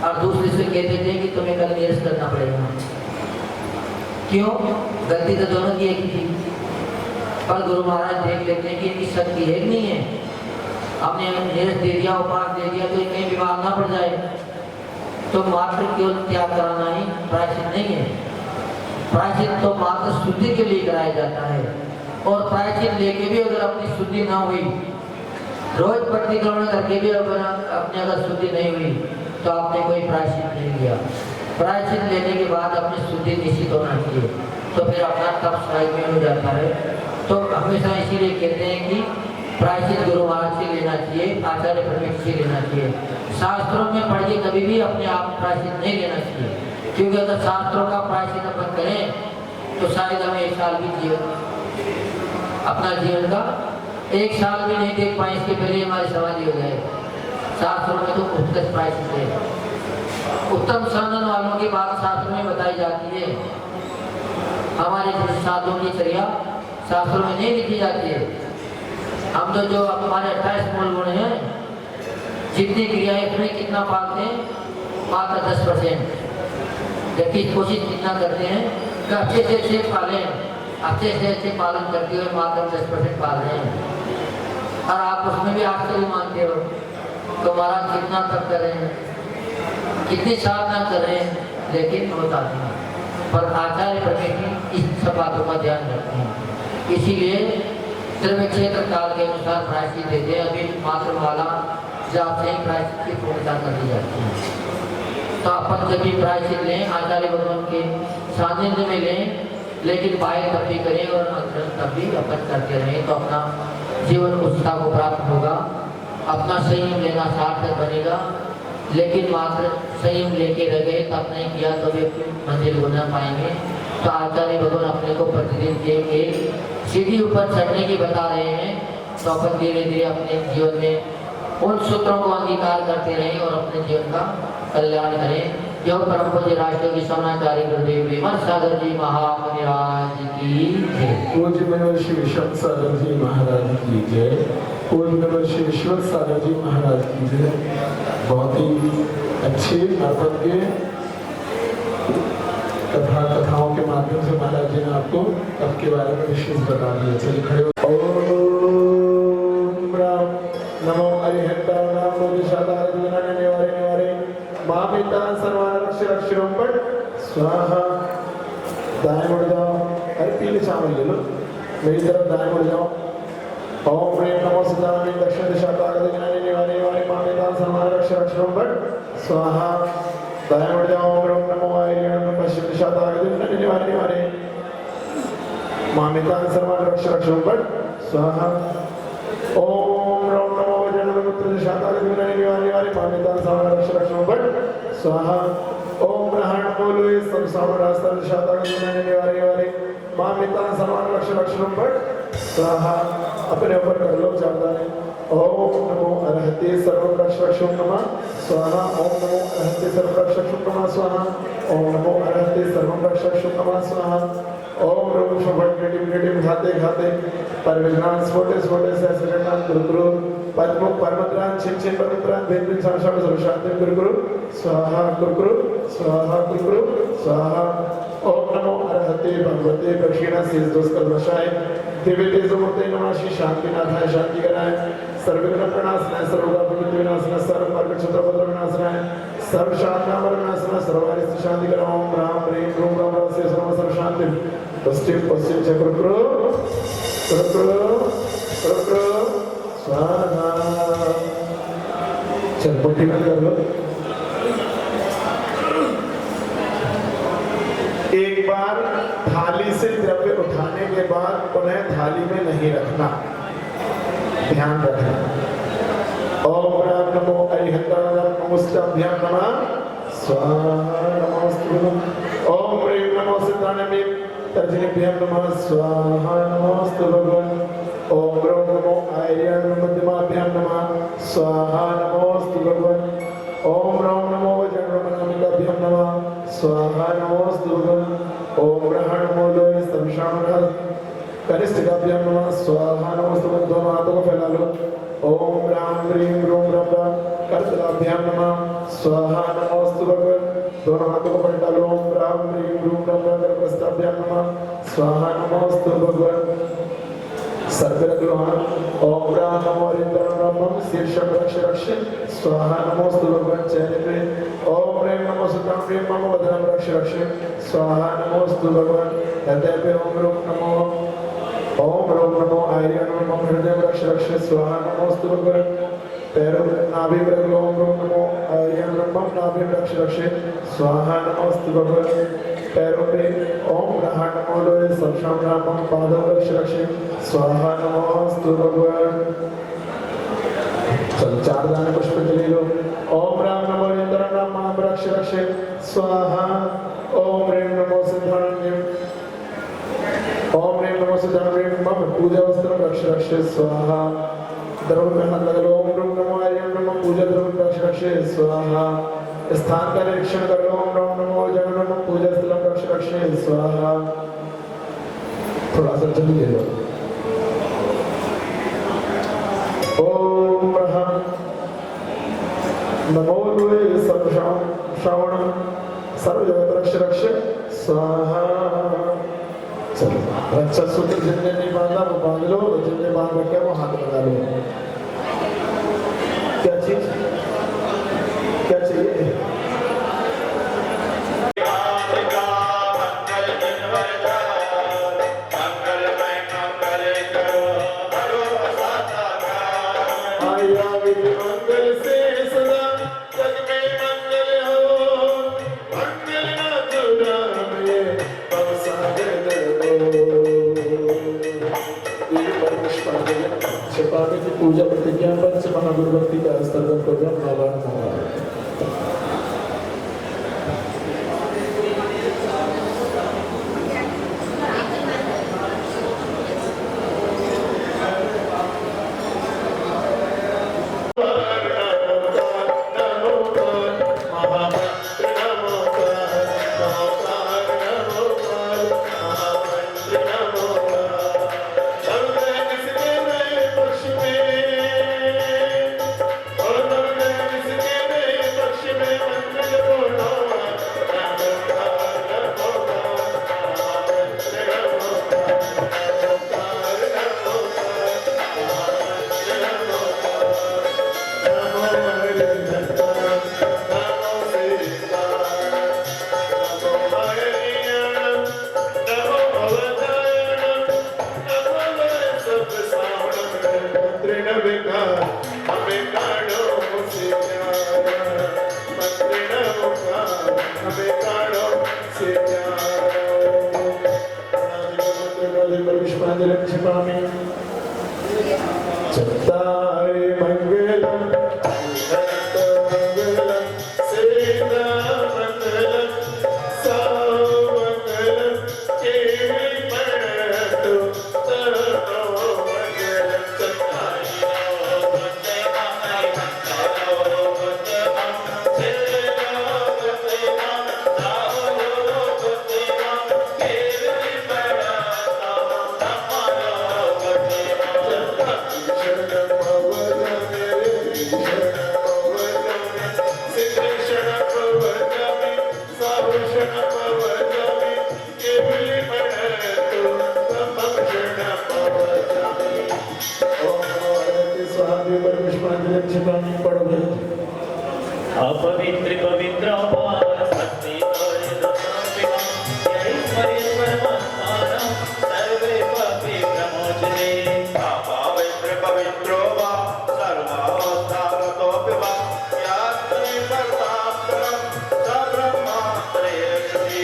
और दूसरे से कह देते हैं कि तुम्हें कल निरस्त करना पड़ेगा। क्यों? गलती तो दोनों की एक ही थी, पर गुरु महाराज देख लेते हैं कि इनकी शक्ति एक नहीं है। हमने निरस्त दे दिया, उपवास दे दिया, तो कहीं बीमार ना पड़ जाए। तो मात्र केवल त्याग कराना ही प्रायश्चित नहीं है। प्रायश्चित तो मात्र शुद्धि के लिए कराया जाता है, और प्रायश्चित लेके भी अगर अपनी शुद्धि ना हुई, रोज प्रतिक्रमण करके भी अगर अपनी अगर शुद्धि नहीं हुई, तो आपने कोई प्रायश्चित नहीं लिया। प्रायश्चित लेने के बाद अपनी शुद्धि निश्चित होना चाहिए, तो फिर अपना तप सहायक में हो जाता है। तो हमेशा इसीलिए कहते हैं कि प्रायश्चित गुरु महाराज से लेना चाहिए, आचार्य परमेश्वर से लेना चाहिए। शास्त्रों में पढ़ के कभी भी अपने आप प्रायश्चित नहीं लेना चाहिए, क्योंकि अगर शास्त्रों का प्रायश्चित अपन करें तो शायद हमें 1 साल भी जीवन, अपना जीवन का 1 साल भी नहीं देख पाए, इसके पहले हमारी समाधि हो जाए। शास्त्रों में तो उत्कृष्ट प्रायश्चित है, उत्तम सनातन वालों की बात शास्त्र में बताई जाती है। हमारे साधुओं की चर्या शास्त्रों में नहीं लिखी जाती है। हम तो जो हमारे 28 मूल गुण हैं, जितनी क्रियाएं इसमें कितना पालते हैं, मात्र 10%। जबकि कोशिश कितना करते हैं कि अच्छे से अच्छे पालें, अच्छे से अच्छे पालन करते हुए मात्र 10% पाल रहे हैं। और आप उसमें भी आश्चर्य मानते हो तो महाराज कितना तप करें, कितनी साधना करें, लेकिन होता नहीं। पर आचार्य परमेश्वर इस सब बातों का ध्यान रखते हैं। इसीलिए द्रव्य क्षेत्र काल के अनुसार प्रायश्चित देते हैं। अभी मात्र वाला जाप से ही प्रायश्चित की पूर्णता कर दी जाती है। तो अपन जब भी प्रायश्चित लें, आचार्य भगवान के सानिध्य में लें, लेकिन बाह्य तब भी करें और अंतर तब भी अपन करते रहें, तो अपना जीवन उत्साह को प्राप्त होगा, अपना संयम लेना सार्थक बनेगा। लेकिन मात्र संयम लेके रह गए, तब नहीं किया तो भी मंजिल को न पाएंगे। तो आचार्य भगवान अपने को प्रतिदिन के एक सीढ़ी ऊपर चढ़ने की बता रहे हैं। तो अपन धीरे धीरे अपने जीवन में उन सूत्रों को अंगीकार करते रहें और अपने जीवन का कल्याण करें। जो परम पूज्य राष्ट्र की समाचार्य गुरुदेव विमल सागर जी महाराज की जय। पूज्य मनोज श्री विश्व सागर जी महाराज की जय। पूज्य मनोज श्री विश्व सागर जी महाराज की जय। बहुत ही अच्छे नर्तज्ञ कथाओं के माध्यम से महाराज जी ने आपको तप के बारे में विशेष बता दिया। चलिए खड़े हो। ओम राम नमो हरिहंता नमो दिशादार दुनाने निवारे निवारे मामिता सर्वान रक्षरक्षरम पट स्वाहा। दाएं मुड़ जाओ, अरे पीले चावल ले लो, मेरी तरफ दाएं मुड़ जाओ। ओम प्रेम नमो सदानंद दक्षिण दिशा कागज ज्ञानी निवारे निवारे मामिता सर्वान रक्षरक्षरम पट स्वाहा। दाएं मुड़ जाओ। ओम नमो आर्यण पश्चिम दिशा कागज ज्ञानी निवारे निवारे मामिता सर्वान रक्षरक्षरम पट स्वाहा। ओम नमो जन्मपुत्र दिशा कागज ज्ञानी निवारे निवारे मामिता सर्वान रक्षरक्षरम पट स्वाहा। ओम ग्रहण बोलो इस संसार रास्ता दिशा कागज ज्ञानी निवारे निवारे मामिता सर्वान रक्षरक्षरम पट स्वाहा। अपने ऊपर कर लो चारदाने। ओम नमो अरहते सर्वरक्षरक्षरम नमः स्वाहा। ओम नमो अरहते सर्वरक्षरक्षरम नमः स्वाहा। ओम नमो अरहते सर्वरक्षरक्षरम नमः स्वाहा। ओम रूप शुभट निटिम निटिम घाते घाते परविज्ञान स्फोटे स्फोटे सहस्रनाम गुरु पद्म परमद्रान छिन छिन परमद्रान भेद संसार सर्वशांति गुरु स्वाहा गुरु स्वाहा गुरु स्वाहा। ओम नमो अरहते भगवते दक्षिणा शीष दोष कल्मषाय दिव्य तेजोमूर्ते नमः श्री शांतिनाथाय शांति कराय सर्वविघ्न प्रणाशनाय सर्वपाप विनाशनाय सर्व पाप क्षत्रपत्र विनाशनाय सर्व शांति विनाशनाय सर्वारिष्ट शांति कराय। ओम राम ह्रीं रूम राम राम से सर्व शांति पश्चिम पश्चिम चक्र स्वाहा। चल मुट्ठी बंद कर लो। एक बार थाली से द्रव्य उठाने के बाद उन्हें थाली में नहीं रखना, ध्यान रखना। ओम राम नमो अरिहंताय नमोस्ताभ्यां नमः स्वाहा नमोस्तुभ्यं। ओम प्रेम नमो सिद्धानमे तर्जनीभ्यां नमः स्वाहा नमोस्तुभ्यं। ओम ह्रीं नमो आर्यण मध्यमाभ्यां नमः स्वाहा नमोस्तुभ्यं। ओम ह्रीं नमो वज्रनमनामिकाभ्यां नमः स्वाहा नमोस्तुभ्यं। ओम ग्रहण मूलोय संशामरः कनिष्ठकाभ्यां नमः स्वाहा नमोस्तुभ्यं। दोनों हाथों को फैला लो। ओम राम ह्रीं रूम रम करतलाभ्यां नमः स्वाहा नमोस्तुभ्यं। दोनों हाथों को पलटा लो। ओम राम ह्रीं रूम रम करप्रस्थाभ्यां नमः स्वाहा नमोस्तुभ्यं। सर्व रख लो हाथ। ओम राम नमो हरिंद्रम ब्रह्मम शीर्षम रक्ष रक्ष स्वाहा नमोस्तुभ्यं। चैन में ओम प्रेम नमो सुतम प्रेम नमो वदनम रक्ष रक्ष स्वाहा नमोस्तुभ्यं। हृदय पे ओम रूम नमो आर्यण नमो हृदय रक्ष रक्ष स्वाहा नमोस्तुभ्यं। पैरों नाभि रख लो। ओम नमो आर्यण नमो नाभि रक्ष रक्ष स्वाहा नमोस्तुभ्यं। पैरों पे ओम ग्रहण मूलोय संशाम रामम पादौ रक्ष रक्ष स्वाहा नमोस्तुभ्यं। चल चार दाने पुष्पांजलि लो। ओम राम नमो इंद्र नाम रक्ष रक्ष स्वाहा। ओम ह्रीं नमो सिद्धान्यम। ओम ह्रीं नमो सिद्धान्यम मम पूजा वस्त्रम रक्ष रक्ष स्वाहा। द्रव्य में हाथ लगा लो। ओम नमो आर्यण नमो पूजा द्रव्य रक्ष रक्ष स्वाहा। स्थान का निरीक्षण कर लो। ओम नमो नमो जगन्नाथ पूजा स्थलम रक्ष रक्षे स्वाहा। थोड़ा सा जल्दी ले लो। ओम नमो लोहे श्रवण सर्व जगत रक्ष रक्ष स्वाहा। चलो रक्षा सूत्र जिनने नहीं बांधा वो बांध लो, जिनने बांध रखे वो हाथ लगा लो। क्या चीज क्या चाहिए? पूजा प्रतिज्ञा पर से महागुरुभक्ति का स्तर्पण प्रोग्राम नवान होगा। अपवित्र पवित्र स्वस्ति सर्वे पापी प्रमोचने। पवित्र पवित्रो वा सर्वावस्थागतोऽपि वा यात्रे परमात्मनं स ब्रह्मात्रेयति।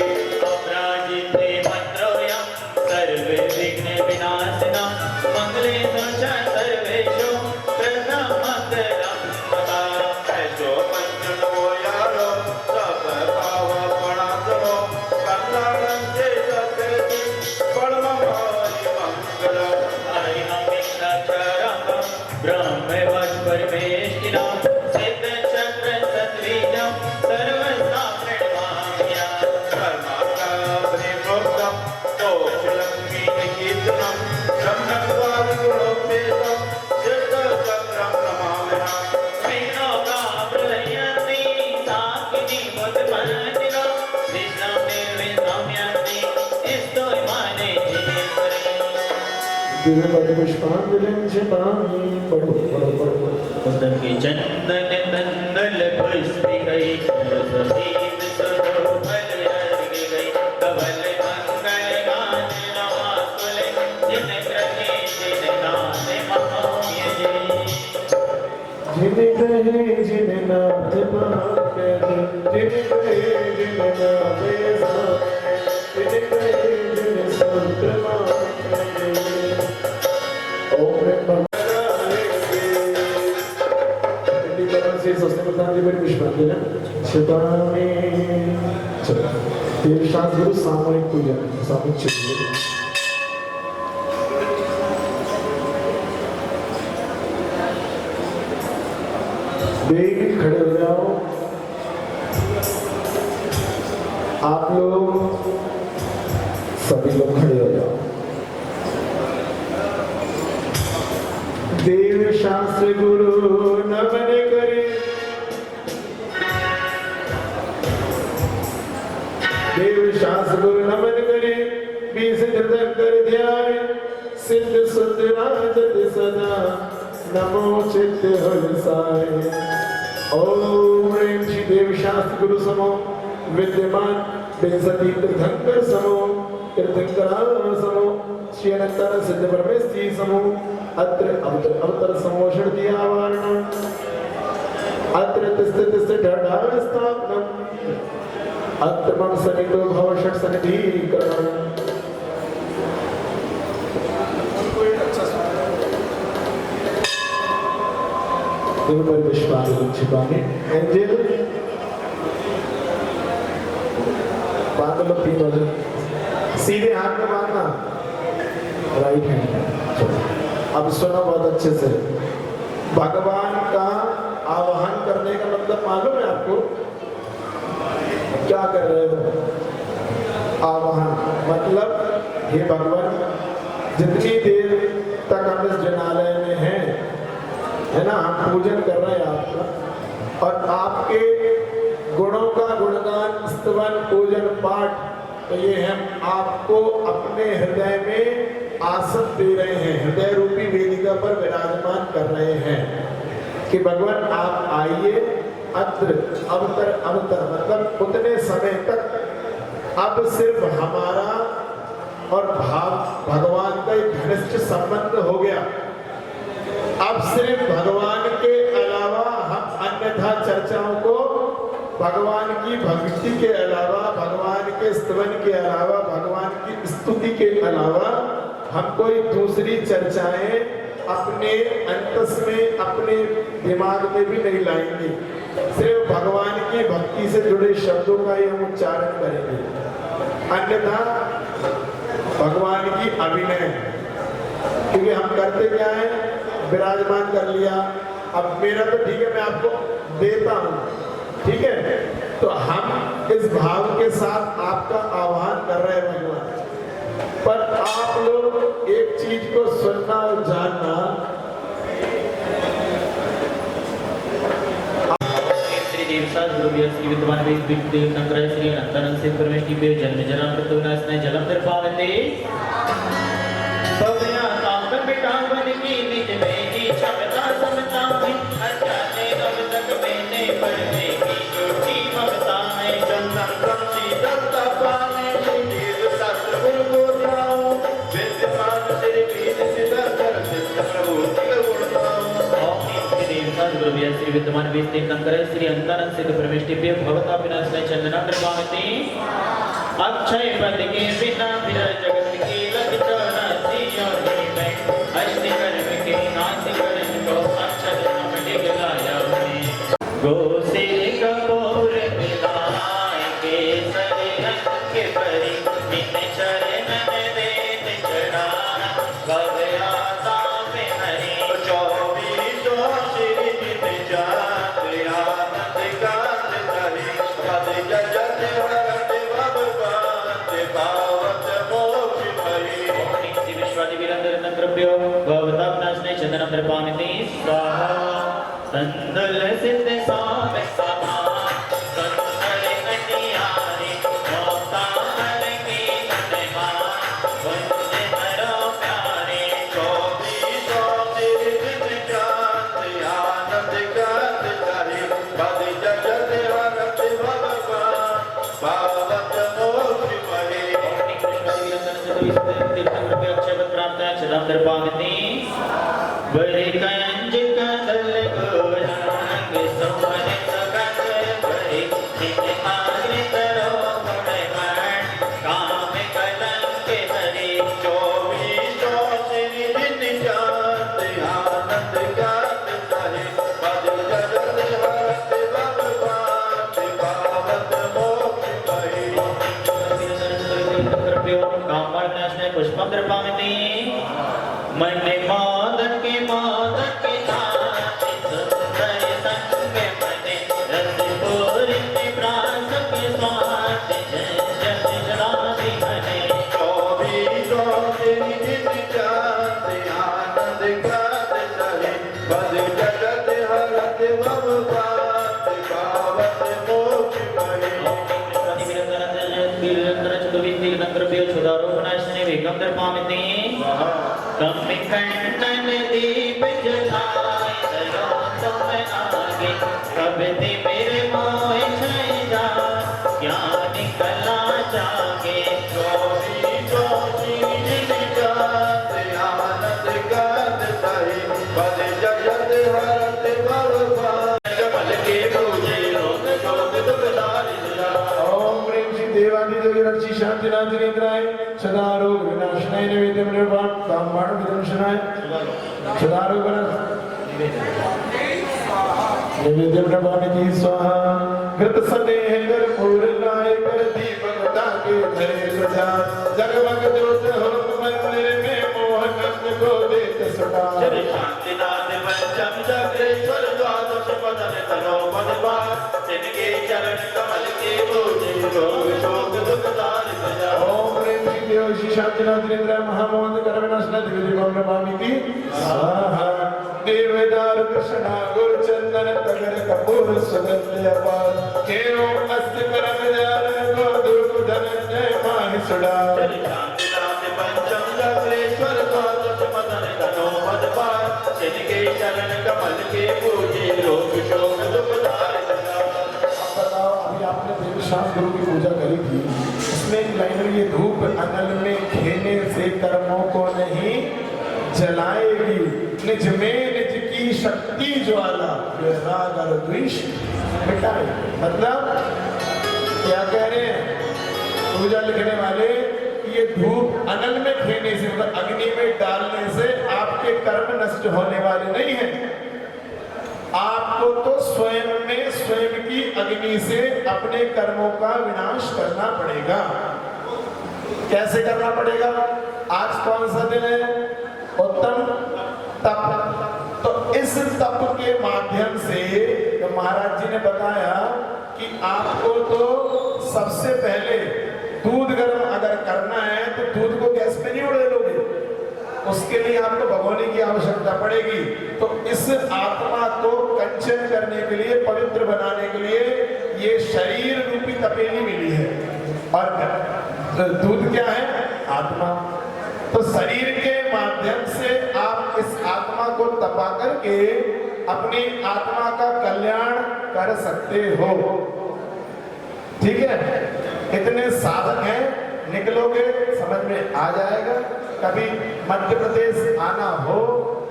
अपराजिते मन्त्रोऽयं सर्वे विघ्न विनाशिनः मंगलेषु च सर्वेषु प्रथममङ्गलं मता। ऐसो पंचनवो यारो सब पावपणासनो कल्याणञ्चे सत्यति परमहरि मङ्गलम्। ब्रह्मवत्परिवेष्टिनं सिद्धचक्रसद्वीजं सर्वशास्त्रमाया कर्माकाभ्रेमोक्तं दोषलक्ष्मीकीर्तनं ब्रह्मद्वारगुणोपेतं सिद्धचक्रं नमाम्यहम्। विघ्नोकाप्रलयन्ति साकिनी मुद्मन्दिनो विष्णुं निर्विघ्नम्यन्ति स्तोयमाने जिनेश्वरी। पुष्पांजलिं क्षिपामि। पढ़ो पढ़ो पढ़ो। कुंदन की चंदन नंदल पुष्पी गई सरस्वती सुधो फल अर्घ गई कवल मंगल गान नमाकुल जिन ग्रहे जिन नाथ महाम्य जिन कहे जिन नाथ भाग्य जिन कहे जिन नावे सामे जिन कहे जिन संत माने। ओम से सस्ते प्रधान जी बड़ी पुष्पांजलि क्षिपामि। चलो ये शास्त्र गुरु सामूहिक पूजा सामूहिक चलिए। खड़े हो जाओ। आप लोग सभी लोग खड़े हो जाओ। देव शास्त्र गुरु नमन करे, देव शास्त्र गुरु नमन करे, बीस हृदय कर ध्यान, सिद्ध सुध राजत सदा, नमो चित्त हर्षाय। ओम ह्रीं श्री देव शास्त्र गुरु समो विद्यमान विंशति तीर्थंकर समो तीर्थंकरा समो श्री अनंतर सिद्ध परमेश्वरी समो अत्र अवतर समोषण दिया वारण अत्र तिस्थ ढाढ स्थापनम अत्र मम सनिधो भव षट सनिधीकरणम। पर विश्वास छिपाने एंजल बांध लो, तीनों सीधे हाथ में बांधना, राइट हैंड। चलो अब सुनो बहुत अच्छे से। भगवान का आवाहन करने का मतलब मालूम है आपको? क्या कर रहे हो? आवाहन मतलब हे भगवान, जितनी देर तक हम इस जनालय में हैं, है ना, हम पूजन कर रहे हैं आपका, और आपके गुणों का गुणगान स्तवन पूजन पाठ, तो ये हम आपको अपने हृदय में आसन दे रहे हैं, हृदय रूपी वेदिका पर विराजमान कर रहे हैं कि भगवान आप आइए। अत्र अवतर अवतर मतलब उतने समय तक अब सिर्फ हमारा और भगवान का एक घनिष्ठ संबंध हो गया। अब सिर्फ भगवान के अलावा हम अन्यथा चर्चाओं को, भगवान की भक्ति के अलावा, भगवान के स्तवन के अलावा, भगवान की स्तुति के अलावा हम कोई दूसरी चर्चाएं अपने अंतस में, अपने दिमाग में भी नहीं लाएंगे। सिर्फ भगवान की भक्ति से जुड़े शब्दों का ही हम उच्चारण करेंगे, अन्यथा भगवान की अभिनय। क्योंकि हम करते क्या है, विराजमान कर लिया, अब मेरा तो ठीक है, मैं आपको देता हूं, ठीक है, तो हम इस भाव के साथ आपका आह्वान कर रहे हैं भगवान। पर आप लोग एक चीज को सुनना और जानना, श्री विद्वान श्री अनंतानंद से परमेश्वरी पे जन्म जन्म मृत्यु नाशनाय जलम दर्पावते सौम्या तापन बिटावन की निज में ही क्षमता समता में अजाने अब तक मैंने पढ़ने की झूठी ममता है। चंदन कमसी दत्ता पाने देव शास्त्र गुरु को ध्याओ, विद्यमान सिर पीठ सिद्ध कर सिद्ध प्रभु की गुणगाओ। ओम श्री देव शास्त्र गुरु श्री विद्वान वेद नंकर श्री अनंतानंद सिद्ध परमेश्वरी पे भवता विनाशनाय चंदना दर्पावते अक्षय पद के बिना फिर जगत की लगता नासी और में अष्ट कर्म के नाश करन को अक्षर नाम निगलाया में गो से कपूर मिलाए के सरे रंग के परी इन चरण वेद चढ़ा गया में हरि 24 श्री जित जात आनंद गात करी पद जगत भगत भगवान पावत मोक्ष भई। विश्वादि विरंदर नक्रभ्यो भवतापनाशने चंदनम दर्पामिति स्वाहा। संदल सिद्ध साम समा संदल कटियारी मोक्ता हर की नरमा वंदे हरो प्यारे 24 सिद्ध जात आनंद गात करी पद जगत भगत भगवान पावत मोक्ष भई। चरम दर्पावती बड़े कंज कदल गोरंग सोहन सगत बड़े चित आग्र करो गुणगान काम कलंक हरे 24 श्री जित जात आनंद गात कहे पद जगत भगत भगवान पावत मोक्ष भई। पुष्पम दर्पामिति मन मादक के नाच सुंदर संग मने रस पूरित प्रास के स्वाद जय क्षुधारोपनाशने वेगम दर्पामिति तम विकण्ठन दीप जलाए दया तुम आगे कब दे मेरे मोह छाए जा क्या निकला जागे जोशी जोशी निजात आनंद गात ताई बद जगत हरत भवभा कमल के पूजे रोग शोक दुख दारिद्र ओम प्रेम श्री देवानी देवी रक्षी शांति नाथ निद्राय सदा रोग विनाशनाय नैवेद्यम निर्वाण कामवाण विदंशनाय सदा रोग नैवेद्यम निर्वाणिति स्वाहा कृत स्नेह कर पूर्णाय कर दीपक ताके धरे प्रजा जगमग ज्योत हो मंदिर में मोहन को देत सदा श्री शांतिनाथ पंचम चक्रेश्वर द्वादश पदन तनो पदपा जिनके चरण कमल के पूजे रोग शोक दुख दारिद्र ओम प्रेम श्री देव श्री शांतिनाथ निद्राय महामोहन कर विनाशनाय दिव्यम निर्वाणिति स्वाहा देवदार कृष्णा गुरु चंदन तगर कपूर सुगंध अपार केओ अस्त करम जार को दुख धनंजय माहि सुड़ा श्री शांतिनाथ पंचम चक्रेश्वर द्वादश पदन तनो पदपा जिनके चरण कमल के पूजे रोग शोक दुख दारिद्र बताओ अभी आपने देव शाम गुरु की पूजा करी थी उसमें एक लाइन ये धूप अनल में खेने से कर्मों को नहीं जलाएगी निज में निज की शक्ति ज्वाला राग और द्वेष मिटाए मतलब क्या कह रहे हैं पूजा लिखने वाले ये धूप अनल में खेने से मतलब अग्नि में डालने से आपके कर्म नष्ट होने वाले नहीं हैं आपको तो स्वयं में स्वयं की अग्नि से अपने कर्मों का विनाश करना पड़ेगा कैसे करना पड़ेगा आज कौन सा दिन है उत्तम तप तो इस तप के माध्यम से तो महाराज जी ने बताया कि आपको तो सबसे पहले दूध गर्म अगर करना है तो दूध को गैस पे नहीं उड़े लोगे उसके लिए आपको भगोने की आवश्यकता पड़ेगी तो इस आत्मा को कंचन करने के लिए पवित्र बनाने के लिए ये शरीर रूपी तपेली मिली है और दूध क्या है आत्मा तो शरीर के माध्यम से आप इस आत्मा को तपा करके अपनी आत्मा का कल्याण कर सकते हो ठीक है इतने साधन हैं निकलोगे समझ में आ जाएगा कभी मध्य प्रदेश आना हो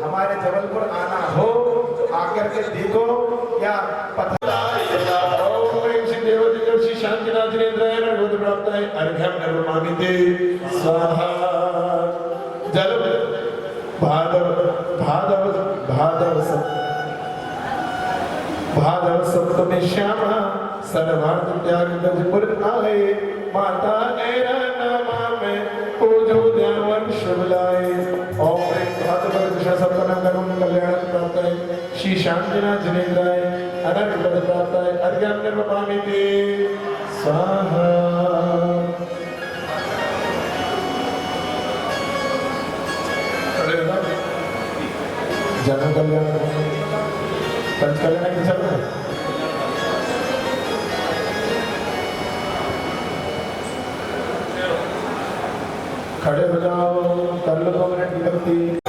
हमारे जबलपुर आना हो तो आकर के देखो क्या पता श्री शांतिनाथ प्राप्त है अर्घ्यम निर्मामिते स्वाहा जल भादव सप्तमी श्यामा सर्वार्थ त्याग गजपुर आए माता ऐरा नामा में पूजो ध्यान शुभ लाए ओम भादव कृष्ण सप्तम कर्म कल्याण प्राप्त है श्री शांतिनाथ जिनेन्द्राय अनर्घ पद प्राप्त है अर्घ्यम निर्मामिते स्वाहा जन कल्याण पंच कल्याण की चल रहा है खड़े हो जाओ कर लो 2 मिनट की भक्ति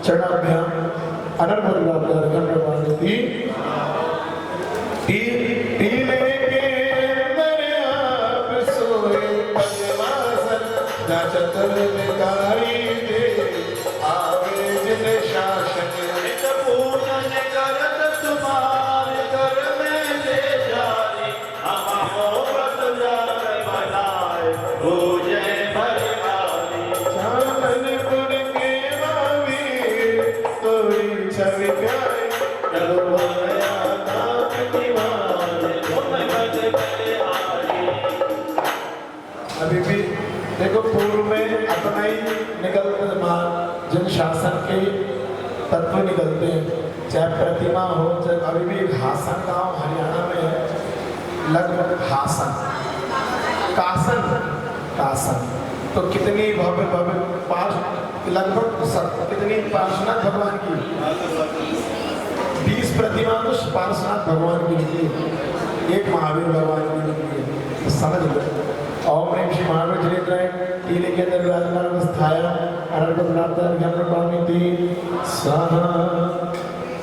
चरणाभ्याम अनर्गल टी टीले के अंदर आप सोए पद्मासन जाचतर विकारी दे आगे जिन शासन नित पूजन करत तुम्हारे घर में ले जाए हमको व्रत जाकर बनाए हो जय भरवाली चांदनपुर के महावीर तोरी छवि प्यारे चलो भया नाथ दीवाने तुम्हें भज गए आई अभी भी देखो पूर्व में अपना ही निकलते जन शासन के तत्व निकलते हैं, चाहे प्रतिमा हो चाहे अभी भी हासन गांव हरियाणा में है, लगभग हासन कासन तो कितनी भव्य भव्य लगभग कितनी पार्श्वनाथ भगवान की 20 प्रतिमा तो पार्श्वनाथ भगवान की निकली, एक महावीर भगवान की निकली, तो समझ लो। ओम ह्रीं श्री महावीर चरित्राय टीले के अंदर विराजमान अवस्थाया अनर्गल स्वाहा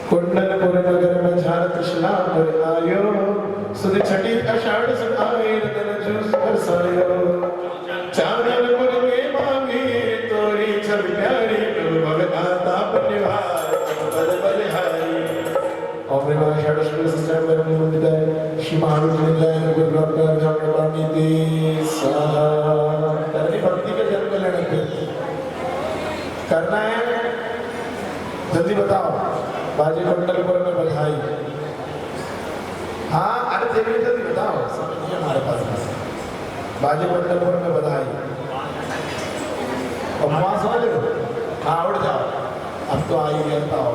कुंडलपुर नगर में झार कृष्णा पर आयो सुध छठी आषाढ़ सुनाए रतन जूस बरसायो चांदनपुर के महावीर तोरी छवि प्यारी प्रभु भगवाता निभाए पद बलिहारी ओम ह्रीं आषाढ़ शुक्ल संवत्सर में मुंदिताय श्री महावीर चरित्राय गुरु डॉक्टर जगन्नाथ स्वाहा करनी भक्ति के जन्म लेने पे करना है, जल्दी बताओ। बाजी कुंडलपुर में बधाई, हाँ अरे जल्दी बताओ, समय नहीं है हमारे पास। बाजी कुंडलपुर में बधाई, उपवास वाले हो, हाँ उठ जाओ, अब तो आई गया, बताओ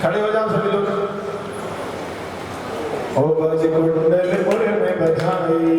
खड़े हो जाओ सभी लोग। ओ बाजी कुंडलपुर में बधाई,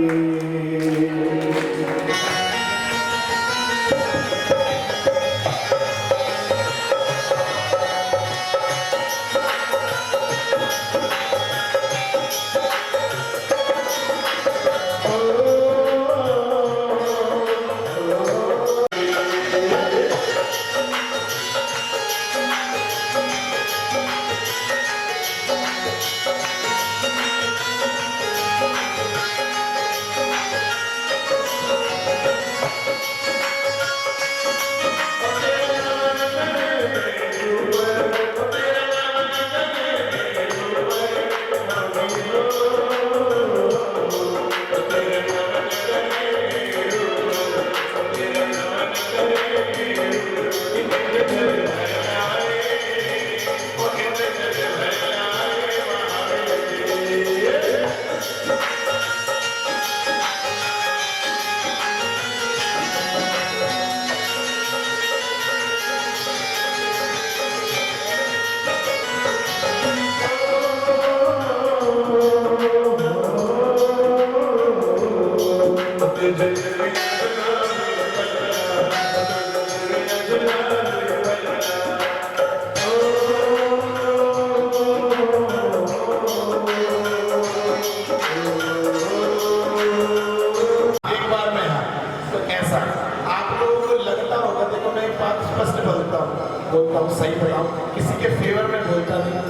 किसी के फेवर में बोलता नहीं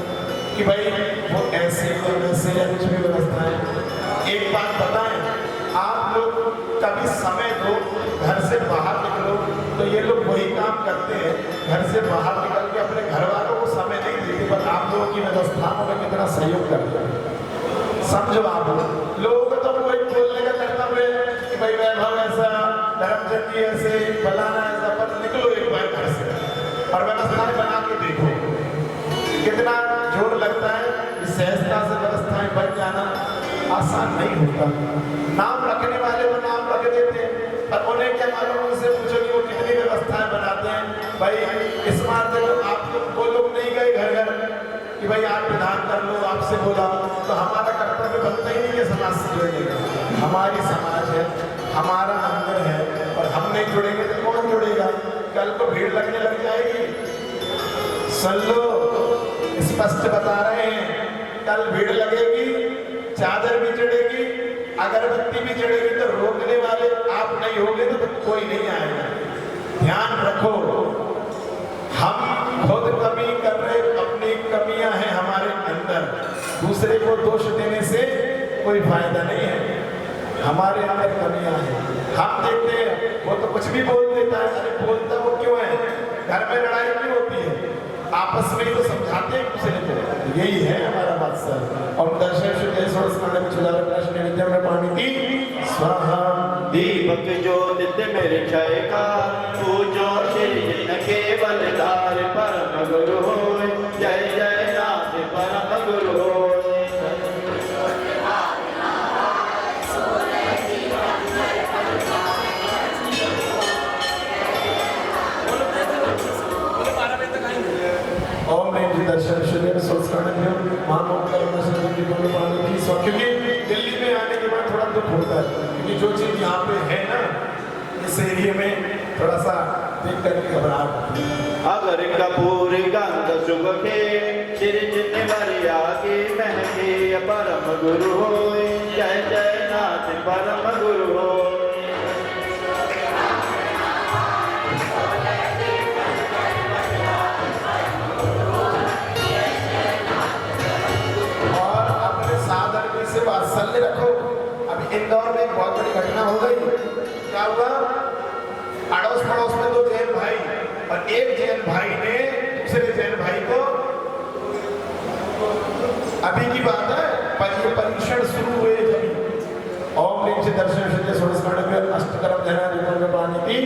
कि भाई वो ऐसे या वैसे या कुछ भी व्यवस्था है। एक बात बताएं, आप लोग कभी समय दो, घर से बाहर निकलो, तो ये लोग वही काम करते हैं, घर से बाहर निकल के अपने घर वालों को समय नहीं देते, पर आप लोगों की व्यवस्थाओं में कितना सहयोग करते हैं। समझो आप लोगों को तो कोई बोलने का कर्तव्य है कि भाई वैभव ऐसा, धर्मचंद जी ऐसे, फलाना ऐसा, पर निकलो एक बार घर से और व्यवस्थाएं बना के देखो कितना जोर लगता है। सहजता से व्यवस्थाएं बन जाना आसान नहीं होता। नाम रखने वाले वो नाम रख देते हैं, पर उन्हें क्या मालूम, उनसे पूछो कि वो कितनी व्यवस्थाएं बनाते हैं। भाई इस बार देखो आप वो लोग नहीं गए घर घर कि भाई आप विधान कर लो, आपसे बोला, तो हमारा कर्तव्य बनता ही नहीं कि समाज से जुड़ेगा। हमारी समाज है, हमारा अंदर है, और हम नहीं जुड़ेंगे तो कौन जुड़ेगा? कल को भीड़ लगने लग जाएगी। सुन लो, स्पष्ट बता रहे हैं, कल भीड़ लगेगी, चादर भी चढ़ेगी, अगरबत्ती भी चढ़ेगी, तो रोकने वाले आप नहीं होंगे तो कोई नहीं आएगा। ध्यान रखो, हम खुद कमी कर रहे, अपनी कमियां हैं हमारे अंदर, दूसरे को दोष देने से कोई फायदा नहीं है। हमारे अंदर कमियां हैं, हम देखते हैं वो तो कुछ भी बोल देता है, अरे बोलता वो क्यों है? घर में लड़ाई क्यों होती है? आपस में ही तो समझाते हैं दूसरे को। यही है हमारा मकसद। और दर्शन पानी की स्वाहा। दीपक जो नित्य मेरे छाए का, पूजो श्री जिन केवल धार, परम गुरु होय, जय जय नाथ परम गुरु होय। ओम नमः दर्शन शरीर संस्कार मानव कर्म शरीर की बोल पानी की स्वाहा। क्योंकि दिल्ली में आने के बाद थोड़ा दुख होता है, क्योंकि जो चीज यहाँ पे है ना, इस एरिया में थोड़ा सा देख करके घबराहट होती है। अगर कपूर गंध शुभ के, श्री जिन वरिया के महके, परम गुरु होय, जय जय नाथ परम गुरु होय। वात्सल्य रखो। अभी इंदौर में एक बहुत बड़ी घटना हो गई। क्या हुआ? अड़ोस पड़ोस में दो जैन भाई, और एक जैन भाई ने दूसरे जैन भाई को, अभी की बात है, परीक्षण शुरू हुए जब ओम लिंग से दर्शन से सोलस्करण में अष्टकर्म ध्यान जीवन में पानी की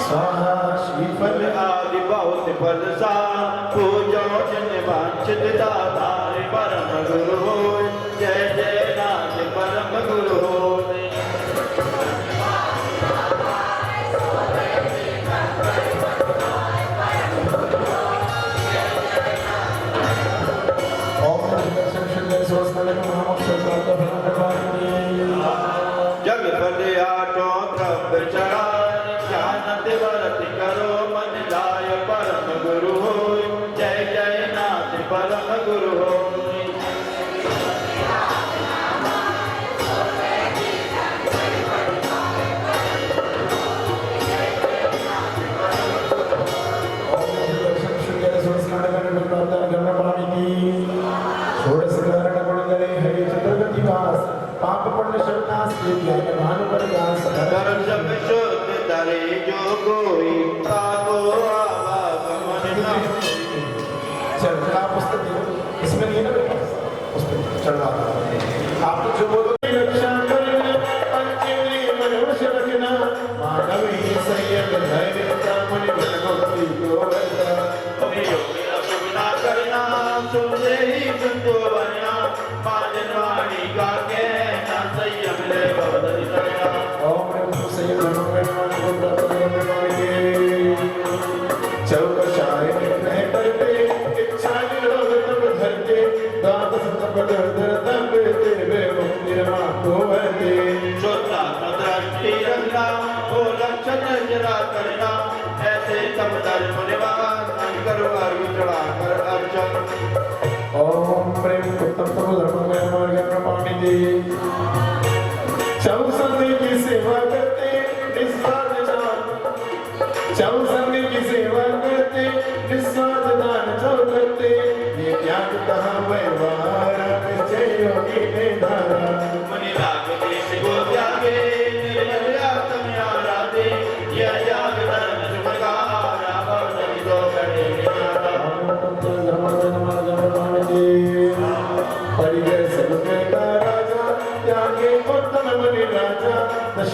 स्वाहा। श्रीफल आदि बहुत फल सा, पूजो जिन वांछित दातार, परम गुरु होय, जय जय नाथ परम गुरु होय। जग फल आठों द्रव्य चढ़ाए, ज्ञान दिवरत करो मन लाय, परम गुरु होय, जय जय नाथ परम गुरु होय। दर्शन शुद्ध तरे जो कोई, ताको आवागमन न। चल आप पुस्तक इसमें नहीं है ना मेरे पास, पुस्तक चढ़वा आप तो जो बोलोगे रक्षा करना, पंचेंद्रिय मनुष्य रखना, मानव ही संयम धैर्यता, मन भक्ति को करना, सुविधा करना, सुनते ही सुनतो बनना, पाजन वाणी का कहना, संयम ले बदल करना। ओम नमः संयम मनोमन चौकशाय निर्णय करते, इच्छा निरोध तब धरते, द्वादश तपद तब देवे मुक्तिरमा को वहते। श्रोता दृष्टि रखना, हो लक्षण जरा करना, ऐसे तब धर्म निवास, करो अर्घ चढ़ा कर अर्चन। ओम प्रेम उत्तम तम धर्म में हमारे पानी दे। चौसंगी की सेवा करते निस्वार्थ दान, चौसंगी की सेवा करते निस्वार्थ दान, जो करते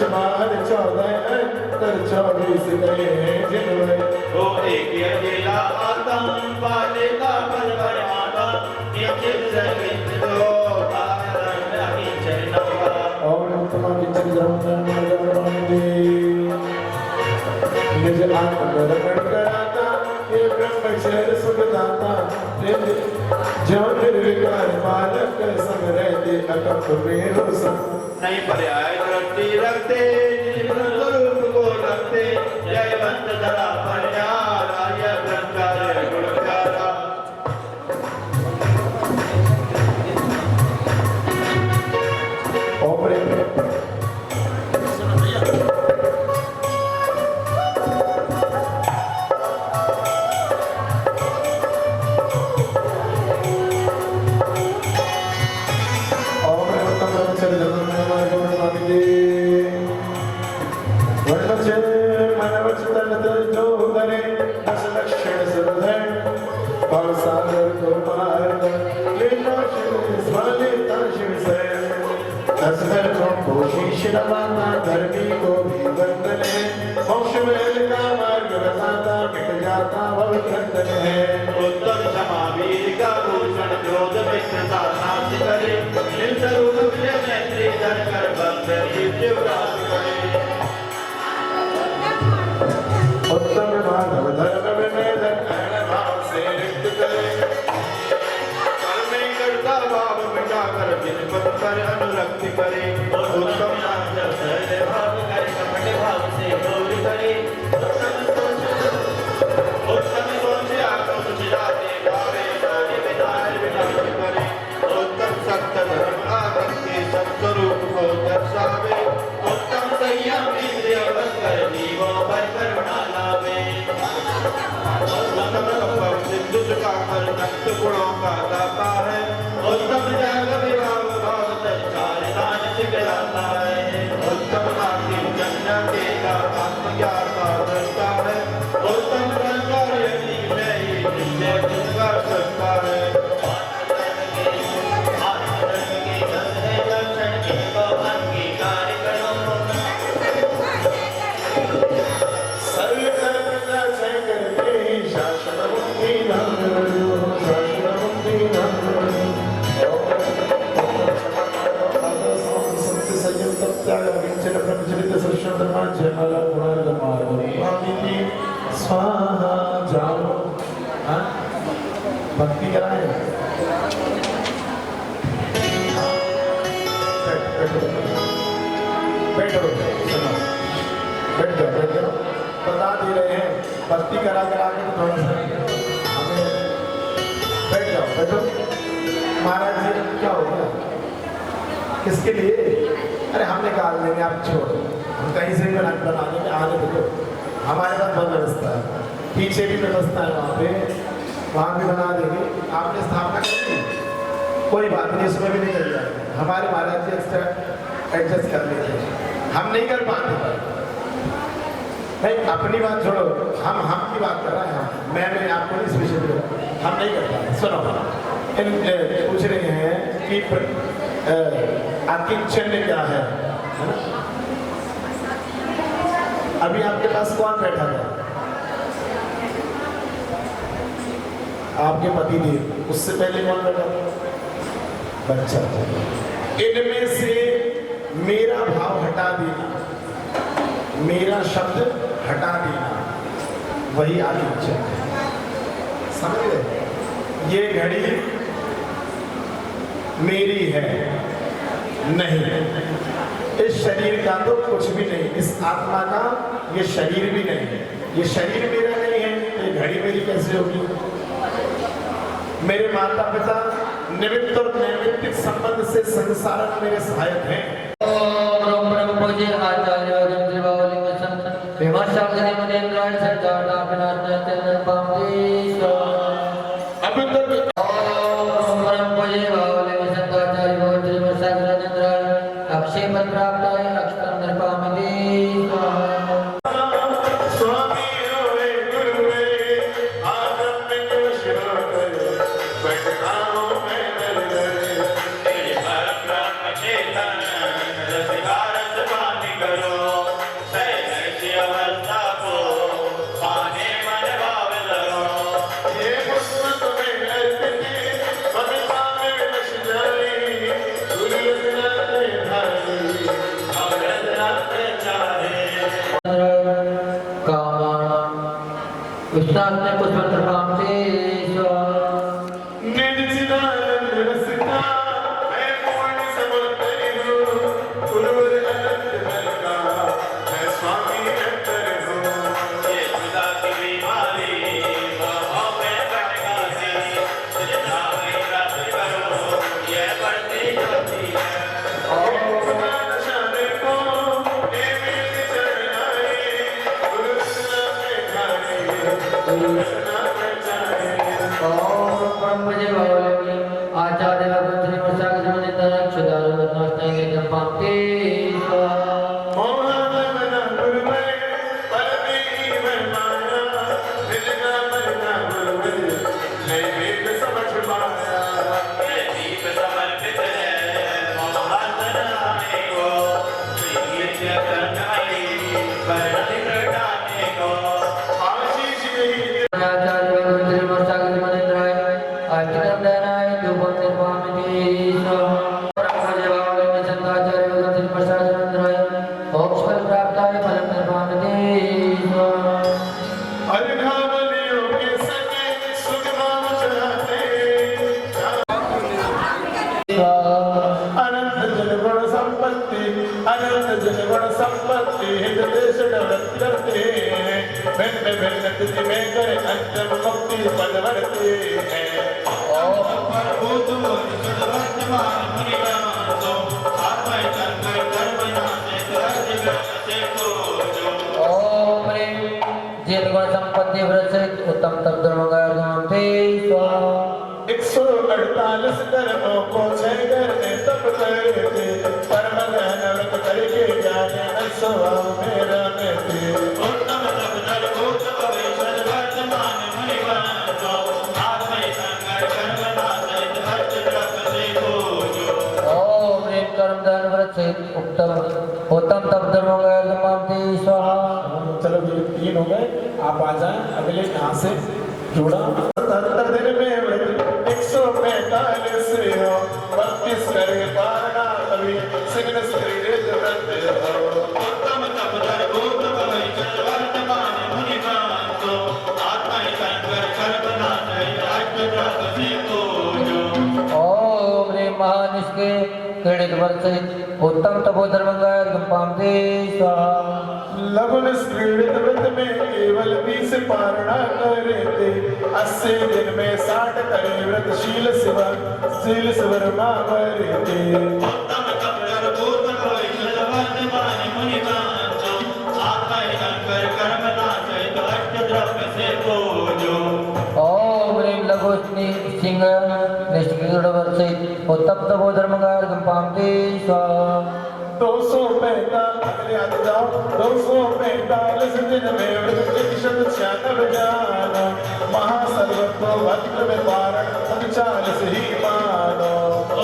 बाहर 14 अंतर 24 गए हैं जिनमें वो एक अकेला आदम पालेगा पल भर आदम निश्चित संगीत दो कारण नहीं चलना और तुम्हारी चंद्रम निज आत्मगमन कराता ये ब्रह्मचर्य सुखदाता जो निर्विकार बालक संग रहते अकप में हो सब नहीं पर्याय दृष्टि रखते स्वरूप को रखते जयवंत धरा पर्यारा यह ब्रह्मचार्य गुणचारा धर्मी को भी बंधन है मोक्ष में का मार्ग बताता मिट जाता वह बंधन है उत्तम क्षमावीर का भूषण क्रोध मित्रता नाश करे निर्स्वरूप विजय मैत्री धर कर बंध शिवराज करे उत्तम माधव धर्म में धन भाव से रिक्त करे कर्म में करता भाव मिटा कर जिन पद पर अनुरक्ति करे उत्तम भाव करे कपट भाव से दूर करे उत्तम सोच आत्म सुझाते भावे सारे विदार विदार करे उत्तम सत्य धर्म आत्म के सत्स्वरूप को दर्शावे उत्तम संयम इंद्रिय बस कर जीवों पर करुणा लावे उत्तम तपम सिद्धि का हर नक्त गुणों का दाता है उत्तम त्याग विवाह भाव संचार दान सिखलाता है उत्तम आत्म जन्म देगा आत्मज्ञान का दृष्टा है उत्तम संस्कार यदि में ही निश्चय जिसका सकता है आत्मधर्म के दस है लक्षण इनको अंगीकार करो सर्व कर्म का क्षय करके शाश्वत मुक्ति धाम शाश्वत मुक्ति धाम सत्य संयम तत्याग विचरण ब्रह्मचर्य सर्वश्रेष्ठ धर्म जयमाला गुणार्ग मार्ग स्वामी स्वाहा जाओ हाँ भक्ति कराए बैठो सुनो बैठ जाओ बता दे रहे हैं भक्ति करा करा के तो थोड़ा सा हमें बैठ जाओ बैठो महाराज जी क्या हो गया किसके लिए अरे हमने कहा लेंगे आप छोड़ो हम कहीं से भी बना देंगे आने दो हमारे पास बहुत व्यवस्था है पीछे भी व्यवस्था है वहाँ भी बना देंगे आपने स्थापना कर दी कोई बात नहीं इसमें भी नहीं कर जाएगा हमारे महाराज जी एक्स्ट्रा एडजस्ट कर लेते हैं हम नहीं कर पाते नहीं अपनी बात छोड़ो हम की बात कर रहे हैं मैं आपको इस विषय में हम नहीं कर पाते सुनो पूछ रहे हैं कि आकिंचन्य क्या है ना अभी आपके पास कौन बैठा था आपके पति देव उससे पहले कौन बैठा था बच्चा इनमें से मेरा भाव हटा देना मेरा शब्द हटा देना वही आकिंचन है समझ गए ये घड़ी मेरी है नहीं इस शरीर का तो कुछ भी नहीं इस आत्मा का ये शरीर भी नहीं है ये शरीर मेरा नहीं है ये घड़ी मेरी कैसे होगी मेरे माता पिता निमित्त और नैमित्तिक संबंध से संसार में मेरे सहायक हैं ओम ब्रह्म पूज्य आचार्य देवावलिंग संत विमर्शाग्नि मुनीन्द्राय सज्जाता विनाशनाय पामदेश्वर अब तक ओम ब्रह्म पूज्य देवावलिंग संत आचार्य विमर्शाग्नि अक्षय पद प्राप्ताय अक्षतं निर्पामदेश्वर स्वामी होए गुरु रे आदम में जो शिव करे बैठकाओं में नर करे तेरे पर ब्रह्म चेतन रसिकारस वाणी करो भजे भावले आचार्य भगवती प्रसाद जमने तरक क्षुदार नष्टांगे जपाते दीप समर्पित है मोहन आने को श्री करनाई बरती प्रटाने को आचार्य भगवती प्रसाद जमने तरक आचरण देनाय धूपम निर्वामिति भजे भावले संताचार्य भगवती प्रसाद जमने तरक मोक्ष फल प्राप्ताय फलम निर्वामिति अनंत जन गुण संपत्ति हित देश डरत करते भिन्न भिन्न तिथि में करे अंतिम मुक्ति पद बढ़ते हैं भूत निषद वर्तमान मुनिगण तो आत्मय संकर कर्मणा से से को जो ओम ह्रीं जिन गुण संपत्ति वृषित उत्तम तप धर्म गायते स्वाहा 148 कर्मों को 6 करने तप करते परम ध्यान व्रत करके जाने स्वभाव मेरा रहते उत्तम तप धर भूत भविष्य वर्तमान मुनिगण तो आत्मय संकर कर्मणा से से को जो ओम ह्रीं कर्म धन वृषित उत्तम तप धर्म गायते स्वाहा चलो ये 3 हो गए आप आ जाएं अगले यहाँ से जोड़ा 77 दिन में व्रत 145 हो 32 करके पारना कभी सिग्न शरीर व्रत हो उत्तम तप धर भूत भविष्य वर्तमान मुनिगण तो आत्मय संकर कर्मणा से को जो ओम ह्रीं महानिष्के क्रीडित वर्षित उत्तम तपोधर्म गायते स्वाहा लघुन क्रीडित व्रत में केवल 20 पारणा करे थे 80 दिन में 60 करे व्रत शील शिवर मावरे थे उत्तम तप धर भूत भविष्य वर्तमान मुनिगण तो आत्मय संकर कर्मणा से को जो ओम ह्रीं लघुष्णि सिंह निष्क्रीड वर्षित उत्तम तपोधर्म गायते स्वाहा 245 अगले आते जाओ 245 दिन में व्रत 196 जानो महासर्वत्व भद्र में पारण 39 ही मानो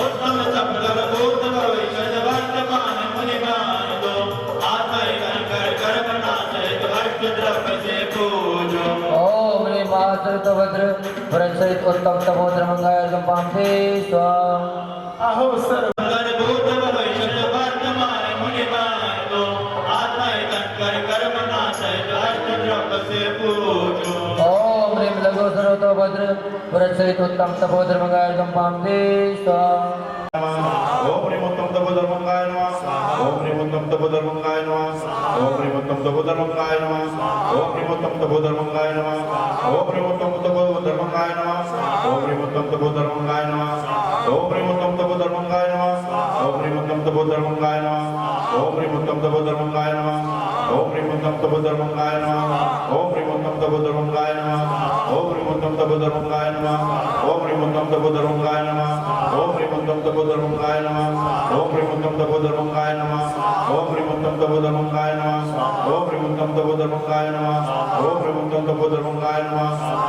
उत्तम तप धर भूत भविष्य वर्तमान मुनिगण तो आत्मय संकर कर्मणा से को जो ओम ह्रीं महासर्वभद्र वर्षित उत्तम तपोधर्म गायते स्वाहा अहो सर्व भूत भविष्य वर्तमान मुनिगण तो आत्मय संकर कर्मणा से पूजो ओम ह्रीं लघु सर्वतोभद्र वर्षित उत्तम तपोधर्म गायते स्वाहा ओम ह्रीं उत्तम तपोधर्मंगाय नमः ओम ह्रीं उत्तम तपोधर्मंगाय नमः ओम ह्रीं उत्तम तपोधर्मंगाय नमः ओम ह्रीं उत्तम तपोधर्मंगाय नमः ओम ह्रीं उत्तम तपोधर्मंगाय नमः ओम ह्रीं उत्तम तपोधर्मंगाय नमः ओम ह्रीं उत्तम तपोधर्मंगाय नमः ओम ह्रीं उत्तम तपोधर्मंगाय नमः ओम ह्रीं उत्तम तपोधर्मंगाय नमः ओम ह्रीं उत्तम तपोधर्मंगाय नमः ओम ह्रीं उत्तम तपोधर्मंगाय नमः ओम ह्रीं उत्तम तपोधर्मंगाय नमः ओम ह्रीं उत्तम तपोधर्मंगाय नमः ओम ह्रीं उत्तम तपोधर्मंगाय नमः ओम ह्रीं उत्तम तपोधर्मंगाय नमः ओम ह्रीं उत्तम तपोधर्मंगाय नमः ओम ह्रीं उत्तम तपोधर्मंगाय नमः ओम ह्रीं उत्तम तपोधर्मंगाय नमः